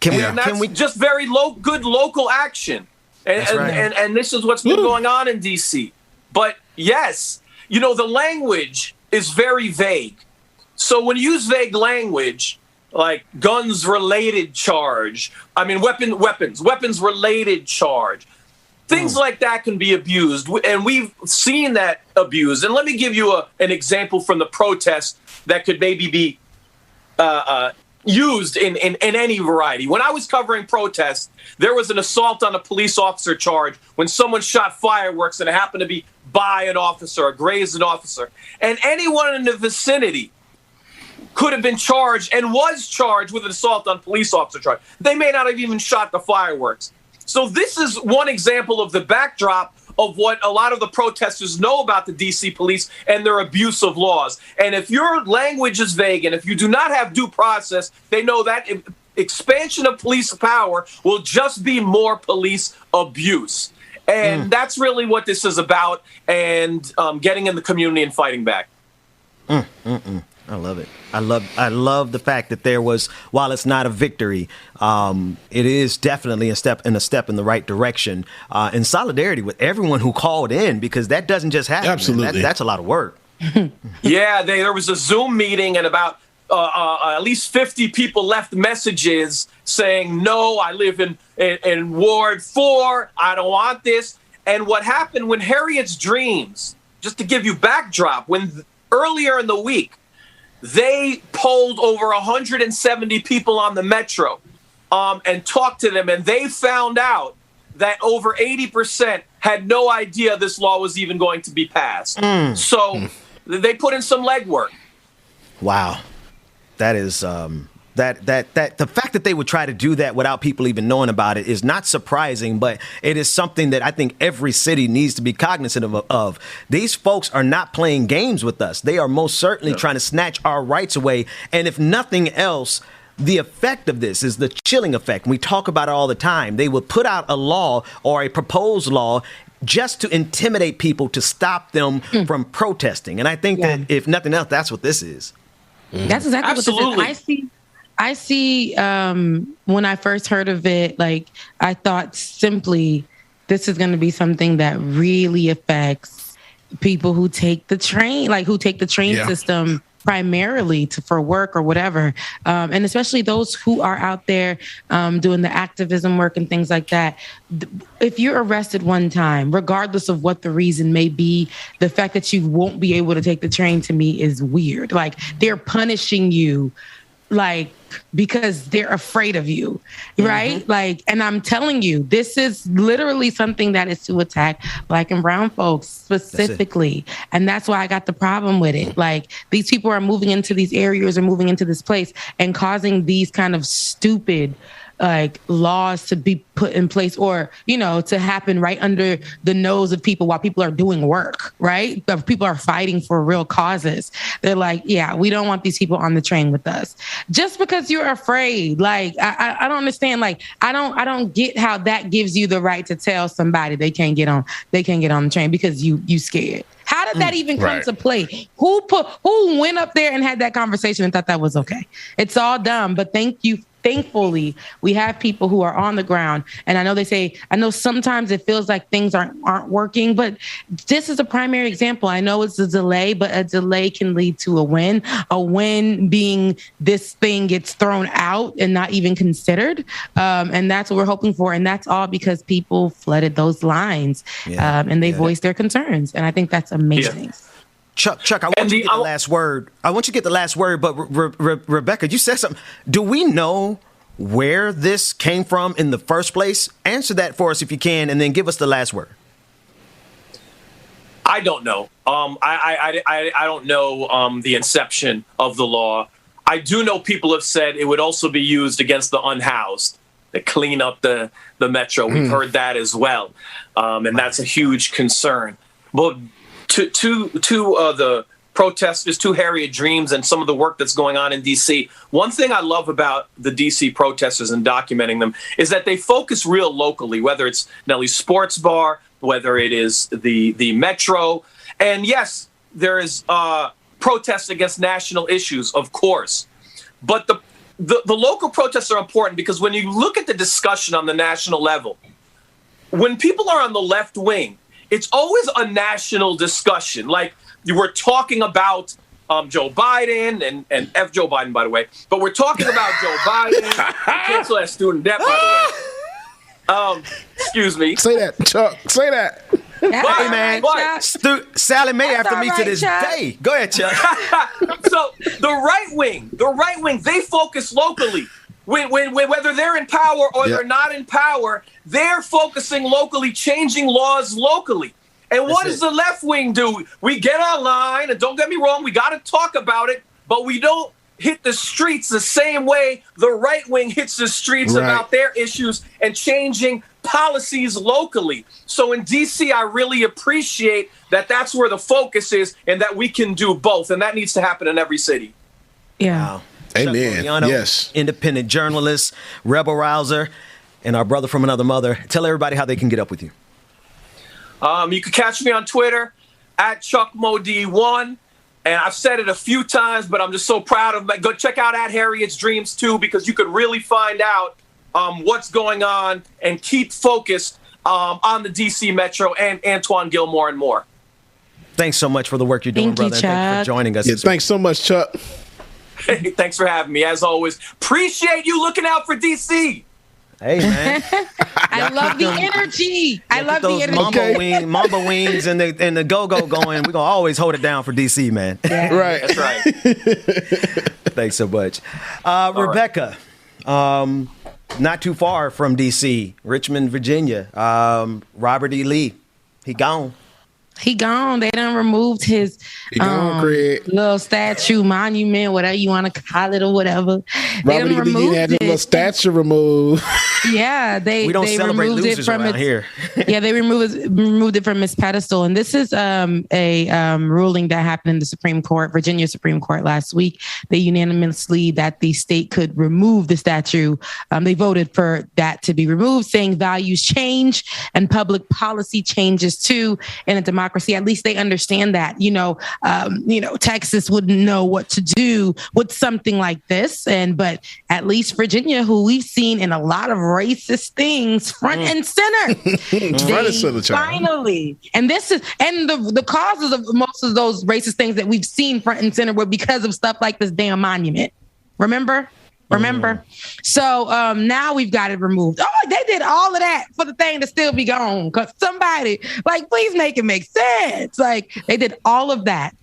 Can we just very good local action, and this is what's been going on in D.C. But yes, the language is very vague. So when you use vague language like guns-related charge, weapons-related charge, things like that can be abused, and we've seen that abused. And let me give you an example from the protest that could maybe be used in any variety. When I was covering protests, there was an assault on a police officer charge when someone shot fireworks and it happened to be by an officer or grazed an officer. And anyone in the vicinity could have been charged and was charged with an assault on police officer charge. They may not have even shot the fireworks. So this is one example of the backdrop of what a lot of the protesters know about the D.C. police and their abuse of laws. And if your language is vague and if you do not have due process, they know that expansion of police power will just be more police abuse. And that's really what this is about, and getting in the community and fighting back. I love it. I love the fact that there was, while it's not a victory, it is definitely a step in the right direction, in solidarity with everyone who called in, because that doesn't just happen. Absolutely. That's a lot of work. Yeah, there was a Zoom meeting and about at least 50 people left messages saying, no, I live in Ward 4. I don't want this. And what happened when Harriet's Dreams, just to give you backdrop, when earlier in the week, they polled over 170 people on the Metro and talked to them, and they found out that over 80% had no idea this law was even going to be passed. So they put in some legwork. Wow. That is that the fact that they would try to do that without people even knowing about it is not surprising, but it is something that I think every city needs to be cognizant of. These folks are not playing games with us. They are most certainly trying to snatch our rights away. And if nothing else, the effect of this is the chilling effect. We talk about it all the time. They will put out a law or a proposed law just to intimidate people, to stop them from protesting. And I think that if nothing else, that's what this is. That's exactly what this is. I see when I first heard of it, like, I thought simply this is going to be something that really affects people who take the train, system primarily for work or whatever. And especially those who are out there doing the activism work and things like that. If you're arrested one time, regardless of what the reason may be, the fact that you won't be able to take the train, to me, is weird. Like, they're punishing you like, because they're afraid of you, right? Mm-hmm. Like, and I'm telling you, this is literally something that is to attack Black and brown folks specifically. And that's why I got the problem with it. Like, these people are moving into these areas or moving into this place and causing these kind of stupid like laws to be put in place, or, you know, to happen right under the nose of people while people are doing work, right? But people are fighting for real causes. They're like, yeah, we don't want these people on the train with us. Just because you're afraid, like, I don't understand. Like, I don't get how that gives you the right to tell somebody they can't get on the train because you scared. How did that even come to play? Who went up there and had that conversation and thought that was okay? It's all dumb, but thankfully, we have people who are on the ground. And I know sometimes it feels like things aren't working, but this is a primary example. I know it's a delay, but a delay can lead to a win. A win being this thing gets thrown out and not even considered. And that's what we're hoping for. And that's all because people flooded those lines and they voiced their concerns. And I think that's amazing. Yeah. Chuc, I want you to get the last word. But Rebecca, you said something. Do we know where this came from in the first place? Answer that for us if you can, and then give us the last word. I don't know. I don't know the inception of the law. I do know people have said it would also be used against the unhoused to clean up the metro. We've heard that as well, and that's a huge concern. But to the protesters, to Harriet Dreams and some of the work that's going on in D.C., one thing I love about the D.C. protesters and documenting them is that they focus real locally, whether it's Nelly's Sports Bar, whether it is the Metro. And yes, there is protests against national issues, of course. But the local protests are important because when you look at the discussion on the national level, when people are on the left wing, it's always a national discussion. Like, we're talking about Joe Biden and F Joe Biden, by the way, but we're talking about Joe Biden. Cancel that student debt, by the way. Excuse me. Say that, Chuck. Say that. Hey, man. Sally Mae after me to this day. Go ahead, Chuck. So the right wing, they focus locally. Whether they're in power or they're not in power, they're focusing locally, changing laws locally. And what does the left wing do? We get online, and don't get me wrong, we got to talk about it, but we don't hit the streets the same way the right wing hits the streets about their issues and changing policies locally. So in D.C., I really appreciate that that's where the focus is and that we can do both. And that needs to happen in every city. Yeah. Wow. Amen. Modiano, yes. Independent journalist, rebel rouser, and our brother from another mother. Tell everybody how they can get up with you. You can catch me on Twitter at ChucMod1. And I've said it a few times, but I'm just so proud of it. Go check out at Harriet's Dreams, too, because you could really find out what's going on and keep focused on the D.C. Metro and Antoine Gilmore and more. Thanks so much for the work you're doing, brother. Thanks for joining us. Yeah, thanks so much, Chuck. Hey, thanks for having me. As always, appreciate you looking out for DC. Hey, man. I love the energy. I love the energy. Mamba wings and the go-go going. We're going to always hold it down for DC, man. Yeah. Right. That's right. Thanks so much. Rebecca, not too far from DC, Richmond, Virginia. Robert E. Lee, he gone. He gone. They done removed his little statue, monument, whatever you want to call it or whatever. Robert E. Lee had a little statue removed. Yeah, we don't celebrate removed losers it from around here. Yeah, they removed it from its pedestal. And this is a ruling that happened in the Supreme Court, Virginia Supreme Court last week. They unanimously that the state could remove the statue. They voted for that to be removed, saying values change and public policy changes too in a democracy. At least they understand that. Texas wouldn't know what to do with something like this, but at least Virginia, who we've seen in a lot of racist things, front and center, finally. And the causes of most of those racist things that we've seen front and center were because of stuff like this damn monument. Remember? Remember? So now we've got it removed. Oh, they did all of that for the thing to still be gone. Because somebody, like, please make it make sense. Like, they did all of that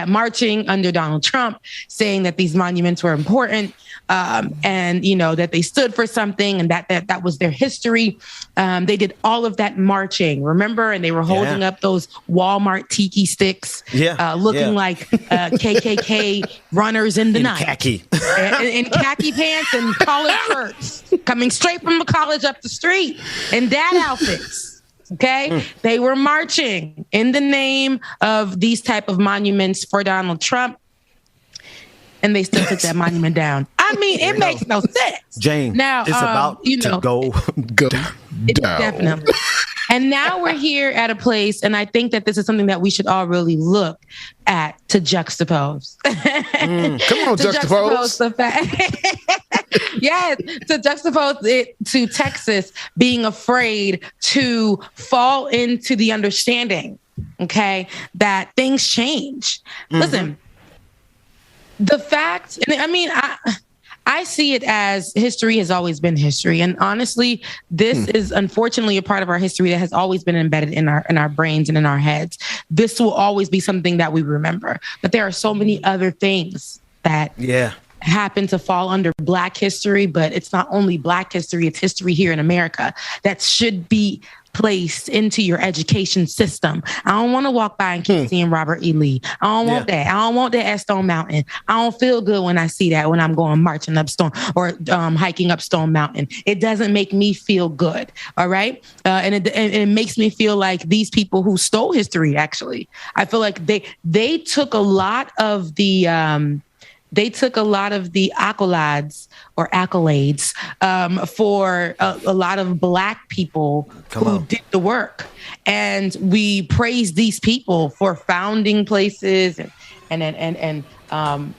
marching under Donald Trump, saying that these monuments were important, and, you know, that they stood for something and that was their history. They did all of that marching, remember? And they were holding up those Walmart tiki sticks, looking like KKK runners in the night. Khaki. In khaki pants and collared shirts, coming straight from the college up the street in dad outfits. Okay. They were marching in the name of these type of monuments for Donald Trump. And they still took that monument down. I mean, it makes no sense. Jane, now it's about to go down. Definitely. And now we're here at a place, and I think that this is something that we should all really look at to juxtapose. Come on, juxtapose the fact. Yes, to juxtapose it to Texas being afraid to fall into the understanding, okay, that things change. Listen, the fact, and I mean, I see it as history has always been history. And honestly, this is unfortunately a part of our history that has always been embedded in our brains and in our heads. This will always be something that we remember. But there are so many other things that happen to fall under Black history, but it's not only Black history, it's history here in America that should be placed into your education system. I don't want to walk by and keep seeing Robert E. Lee. I don't want that. I don't want that at Stone Mountain. I don't feel good when I see that when I'm going marching up Stone or hiking up Stone Mountain. It doesn't make me feel good. All right. And it makes me feel like these people who stole history, actually, I feel like they took a lot of the accolades for a lot of Black people who did the work. And we praise these people for founding places and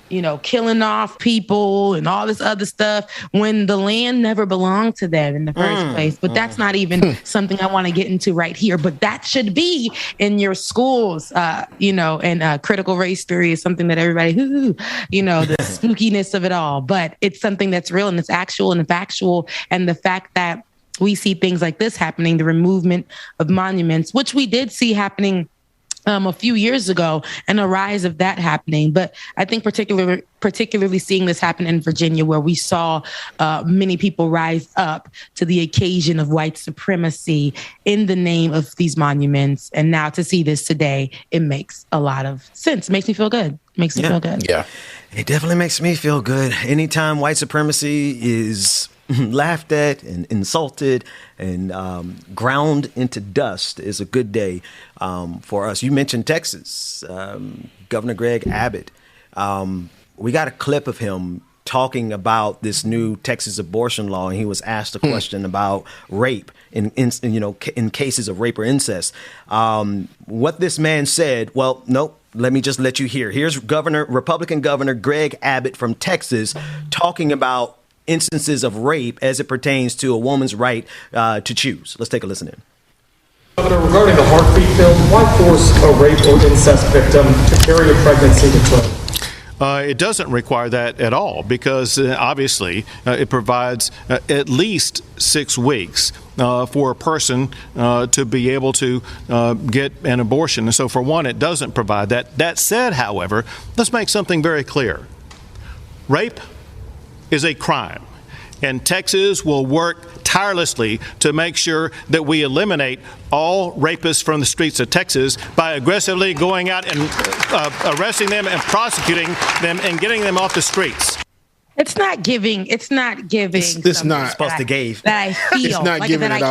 you know, killing off people and all this other stuff when the land never belonged to them in the first place. But that's not even something I want to get into right here. But that should be in your schools, you know, and critical race theory is something that everybody, you know, the spookiness of it all. But it's something that's real and it's actual and factual. And the fact that we see things like this happening, the removal of monuments, which we did see happening a few years ago, and a rise of that happening. But I think particularly seeing this happen in Virginia, where we saw many people rise up to the occasion of white supremacy in the name of these monuments. And now to see this today, it makes a lot of sense. It makes me feel good. Makes me feel good. Yeah, it definitely makes me feel good. Anytime white supremacy is laughed at and insulted and ground into dust is a good day for us. You mentioned Texas, Governor Greg Abbott. We got a clip of him talking about this new Texas abortion law, and he was asked a question about rape in cases of rape or incest. What this man said, well, nope. Let me just let you hear. Here's Republican Governor Greg Abbott from Texas talking about instances of rape as it pertains to a woman's right to choose. Let's take a listen in. Governor, regarding the heartbeat bill, why force a rape or incest victim to carry a pregnancy to term? It doesn't require that at all because obviously it provides at least 6 weeks for a person to be able to get an abortion. And so for one, it doesn't provide that. That said, however, let's make something very clear. Rape is a crime, and Texas will work tirelessly to make sure that we eliminate all rapists from the streets of Texas by aggressively going out and arresting them and prosecuting them and getting them off the streets. It's not giving. It's not supposed to give that I feel it's not like giving that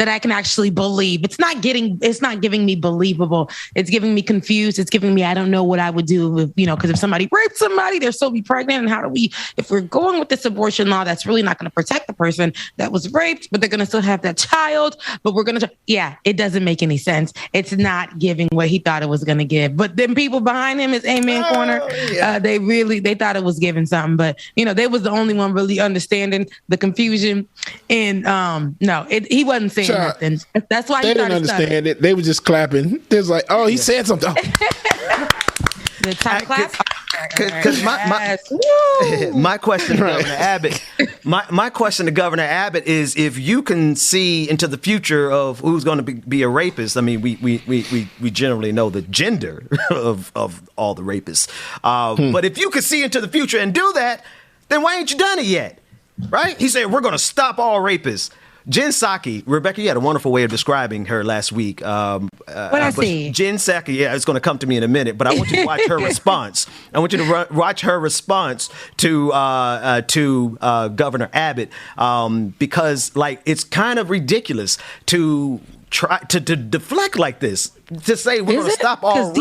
I can actually believe. It's not giving me believable. It's giving me confused. It's giving me, I don't know what I would do if, because if somebody raped somebody, they're still be pregnant. And how do we, if we're going with this abortion law, that's really not going to protect the person that was raped, but they're going to still have that child, but we're going to, it doesn't make any sense. It's not giving what he thought it was going to give. But then people behind him, his Amen Corner, they thought it was giving something. But they was the only one really understanding the confusion, and he wasn't saying nothing. That's why they didn't understand it. They were just clapping. They was like, "Oh, he said something." The time clap. Because my question to Governor Abbott, my question to Governor Abbott is, if you can see into the future of who's going to be a rapist. I mean, we generally know the gender of all the rapists, but if you can see into the future and do that, then why ain't you done it yet? Right? He said we're going to stop all rapists. Jen Psaki, Rebecca, you had a wonderful way of describing her last week. What I see? Jen Psaki, yeah, it's going to come to me in a minute, but I want you to watch her response. I want you to watch her response to Governor Abbott, because like it's kind of ridiculous to try to deflect like this, to say we're going to stop all.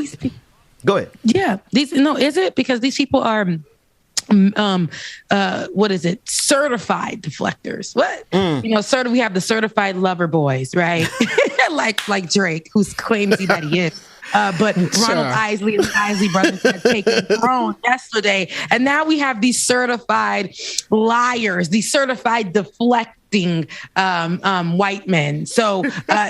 Go ahead. Yeah, is it because these people are. What is it? Certified deflectors. What? We have the certified lover boys, right? like Drake, who claims that he is. But Ronald Isley and the Isley brothers had taken the throne yesterday. And now we have these certified liars, these certified deflecting white men. So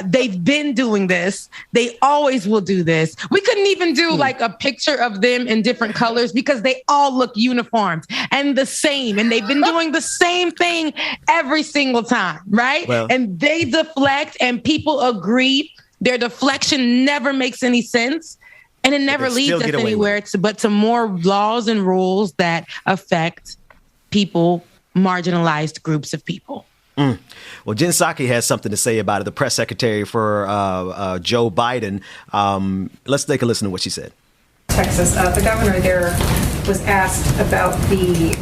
they've been doing this. They always will do this. We couldn't even do like a picture of them in different colors because they all look uniformed and the same. And they've been doing the same thing every single time, right? Well, and they deflect and people agree. Their deflection never makes any sense, and it never leads us anywhere but to more laws and rules that affect people, marginalized groups of people. Well, Jen Psaki has something to say about it, the press secretary for Joe Biden. Let's take a listen to what she said. Texas, the governor there was asked about the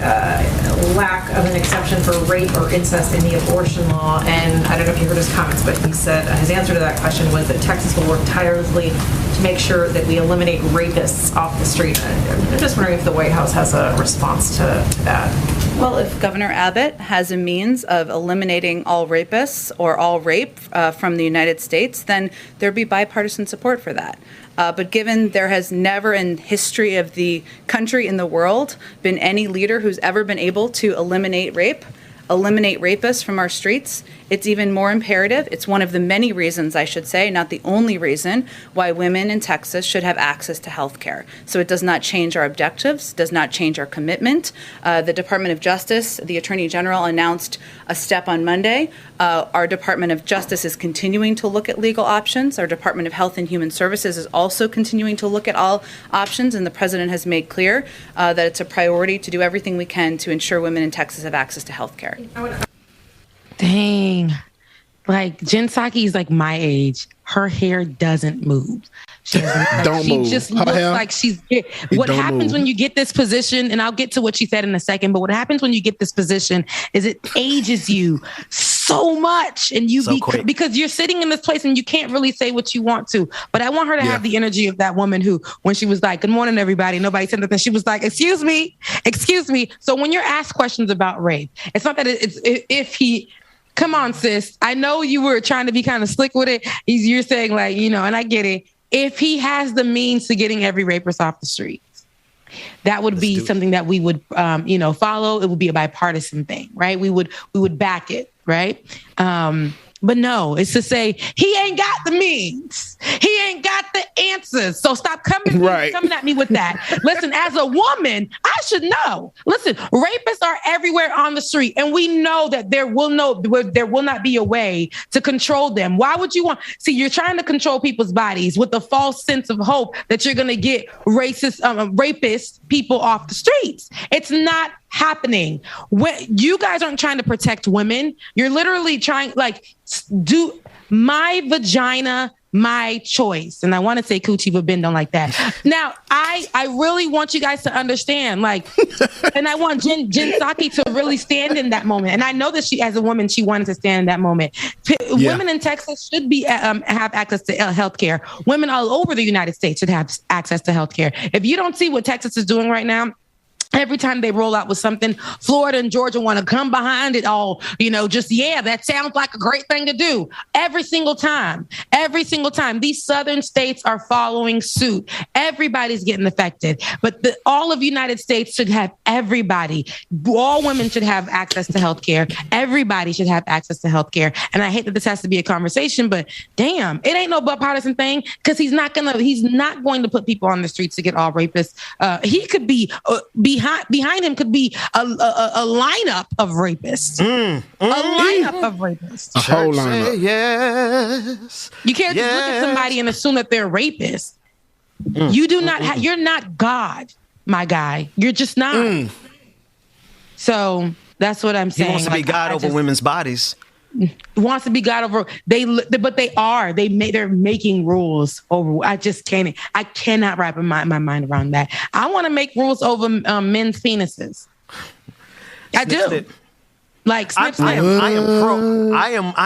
lack of an exception for rape or incest in the abortion law, and I don't know if you heard his comments, but he said his answer to that question was that Texas will work tirelessly to make sure that we eliminate rapists off the street. I'm just wondering if the White House has a response to that. Well, if Governor Abbott has a means of eliminating all rapists or all rape from the United States, then there'd be bipartisan support for that. But given there has never in history of the country in the world been any leader who's ever been able to eliminate rapists from our streets, it's even more imperative. It's one of the many reasons, I should say, not the only reason, why women in Texas should have access to health care. So it does not change our objectives, does not change our commitment. The Department of Justice, the Attorney General announced a step on Monday. Our Department of Justice is continuing to look at legal options. Our Department of Health and Human Services is also continuing to look at all options, and the President has made clear that it's a priority to do everything we can to ensure women in Texas have access to health care. Dang. Like Jen Psaki is like my age. Her hair doesn't move. She just looks like she's. What happens when you get this position, and I'll get to what she said in a second, but what happens when you get this position is it ages you so much, and because you're sitting in this place and you can't really say what you want to. But I want her to have the energy of that woman who, when she was like, "Good morning, everybody," nobody said nothing. She was like, "Excuse me." So when you're asked questions about rape, it's not that it's if he. Come on, sis. I know you were trying to be kind of slick with it. You're saying like, and I get it. If he has the means to getting every rapist off the streets, that would be something that we would, follow. It would be a bipartisan thing, right? We would back it, right? But no, it's to say he ain't got the means. He ain't got the answers. So stop coming at me with that. Listen, as a woman, I should know. Listen, rapists are everywhere on the street, and we know that there will not be a way to control them. Why would you you're trying to control people's bodies with the false sense of hope that you're going to get rapist people off the streets. It's not happening. When you guys aren't trying to protect women, you're literally trying do my vagina, my choice. And I want to say coochie, but Ben don't like that. Now, I really want you guys to understand, and I want Jen Psaki to really stand in that moment. And I know that she, as a woman, she wanted to stand in that moment. Women in Texas should be have access to health care. Women all over the United States should have access to health care. If you don't see what Texas is doing right now, every time they roll out with something, Florida and Georgia want to come behind it all, that sounds like a great thing to do. Every single time, these southern states are following suit. Everybody's getting affected. But all of the United States should have everybody. All women should have access to health care. Everybody should have access to health care. And I hate that this has to be a conversation, but damn, it ain't no bipartisan thing, because he's not going to put people on the streets to get all rapists. He could be behind him could be a lineup of rapists. A lineup of rapists. A whole lineup. Yes. You can't just look at somebody and assume that they're rapists. You do not you're not God, my guy. You're just not. So that's what I'm saying. He wants to be God over women's bodies. Wants to be God over. But they are. They're making rules over. I just can't. I cannot wrap my mind around that. I want to make rules over men's penises. I do. Like snip, snip. I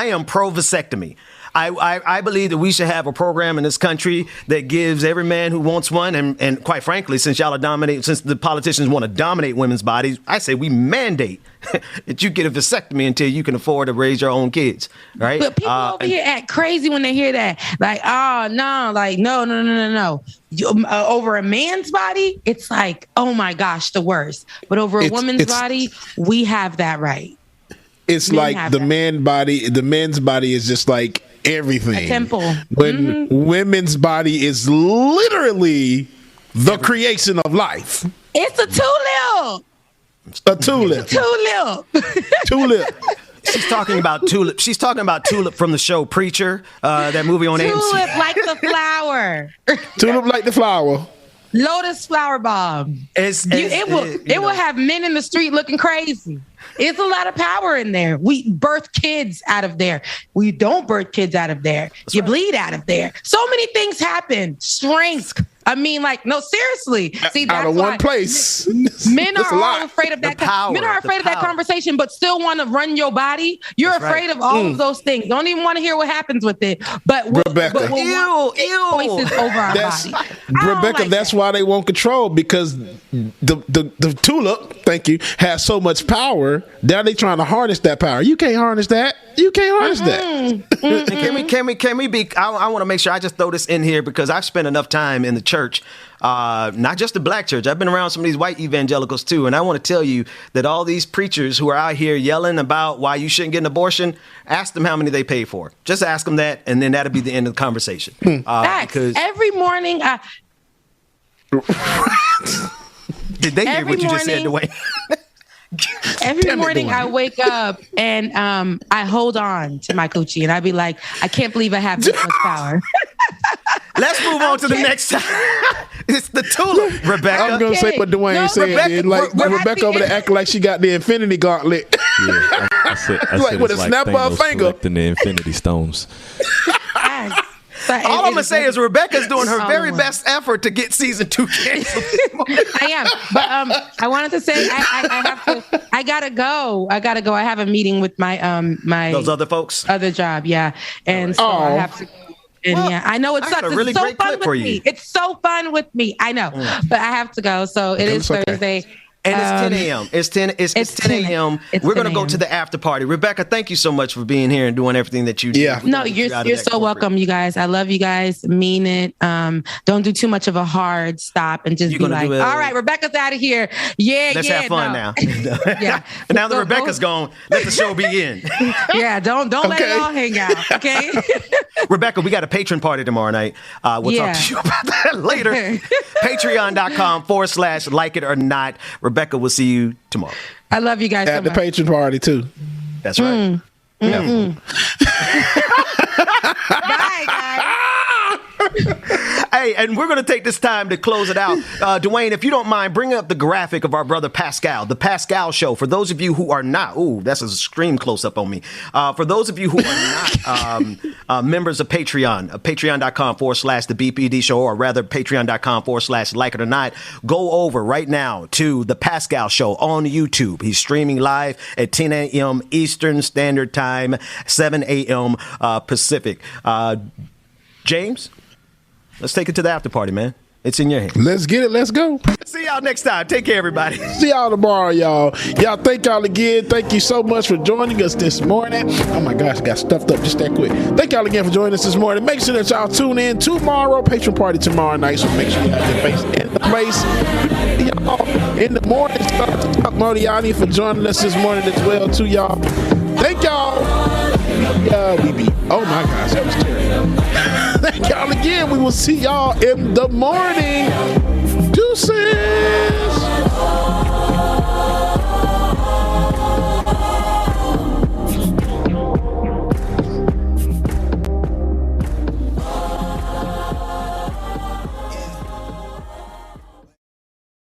am pro vasectomy. I believe that we should have a program in this country that gives every man who wants one, and quite frankly, since the politicians want to dominate women's bodies, I say we mandate that you get a vasectomy until you can afford to raise your own kids, right? But people over here act crazy when they hear that. Like, oh no, like no. Over a man's body, it's like, oh my gosh, the worst. But over a woman's body, we have that right. It's like the men's body is just like everything. A temple. When women's body is literally the creation of life. It's a tulip. A tulip. Tulip. She's talking about Tulip. She's talking about Tulip from the show Preacher, that movie on AMC. Tulip like the flower. Tulip like the flower. Lotus flower bomb. It will have men in the street looking crazy. It's a lot of power in there. We birth kids out of there. We don't birth kids out of there. You bleed out of there. So many things happen. Strength. I mean, like, no, seriously. See, that's out of one place. Men are all afraid of that. Men are afraid of that conversation, but still want to run your body. You're afraid of all of those things. Don't even want to hear what happens with it. But Rebecca, voices over our body. Rebecca, that's why they won't control, because the tulip, thank you, has so much power. Now they trying to harness that power. You can't harness that. You can't harness that. Can we be? I want to make sure I just throw this in here, because I've spent enough time in the church, not just the black church. I've been around some of these white evangelicals too, and I want to tell you that all these preachers who are out here yelling about why you shouldn't get an abortion, ask them how many they paid for. Just ask them that, and then that'll be the end of the conversation. Because every morning, did they hear what you just said, Dwayne? Every morning I wake up and I hold on to my coochie, and I be like, I can't believe I have this much power. Let's move on to the next time. It's the tulip, Rebecca. I'm going to say what Dwayne said. Rebecca over there acting like she got the infinity gauntlet. Yeah, I said like with a snap of her finger. Collecting the infinity stones. All I'm gonna say is Rebecca's doing her very best effort to get season 2 canceled. I am, but I wanted to say I gotta go. I have a meeting with my those other folks, other job, and so I have to. And I know it sucks. Really it's so fun with me. It's so fun with me. I know, but I have to go. So it is Thursday. And it's 10 a.m. It's 10 a.m. We're going to go to the after party. Rebecca, thank you so much for being here and doing everything that you do. Yeah. No, you're so welcome, you guys. I love you guys. Mean it. Don't do too much of a hard stop and just be like, all right, Rebecca's out of here. Let's have fun now. Yeah. And now that Rebecca's gone, let the show begin. Yeah, don't let it all hang out, okay? Rebecca, we got a patron party tomorrow night. We'll talk to you about that later. Patreon.com/like it or not. Rebecca, we'll see you tomorrow. I love you guys at the patron party too. That's right. Bye, guys. Hey, and we're going to take this time to close it out. Dwayne, if you don't mind, bring up the graphic of our brother Pascal, the Pascal Show. For those of you who are not, that's a scream close up on me. For those of you who are not members of Patreon, patreon.com/the BPD Show, or rather patreon.com/like it or not, go over right now to the Pascal Show on YouTube. He's streaming live at 10 a.m. Eastern Standard Time, 7 a.m. Pacific. James, let's take it to the after party, man. It's in your hands. Let's get it. Let's go. See y'all next time. Take care, everybody. See y'all tomorrow, y'all. Y'all, thank y'all again. Thank you so much for joining us this morning. Oh my gosh, I got stuffed up just that quick. Thank y'all again for joining us this morning. Make sure that y'all tune in tomorrow. Patron party tomorrow night. So make sure you have your face in the place. Y'all, in the morning, start to talk Modiano for joining us this morning as well, too, y'all. Thank y'all. Yeah, we beat. Oh my gosh, that was terrible. Thank y'all again. We will see y'all in the morning. Deuces.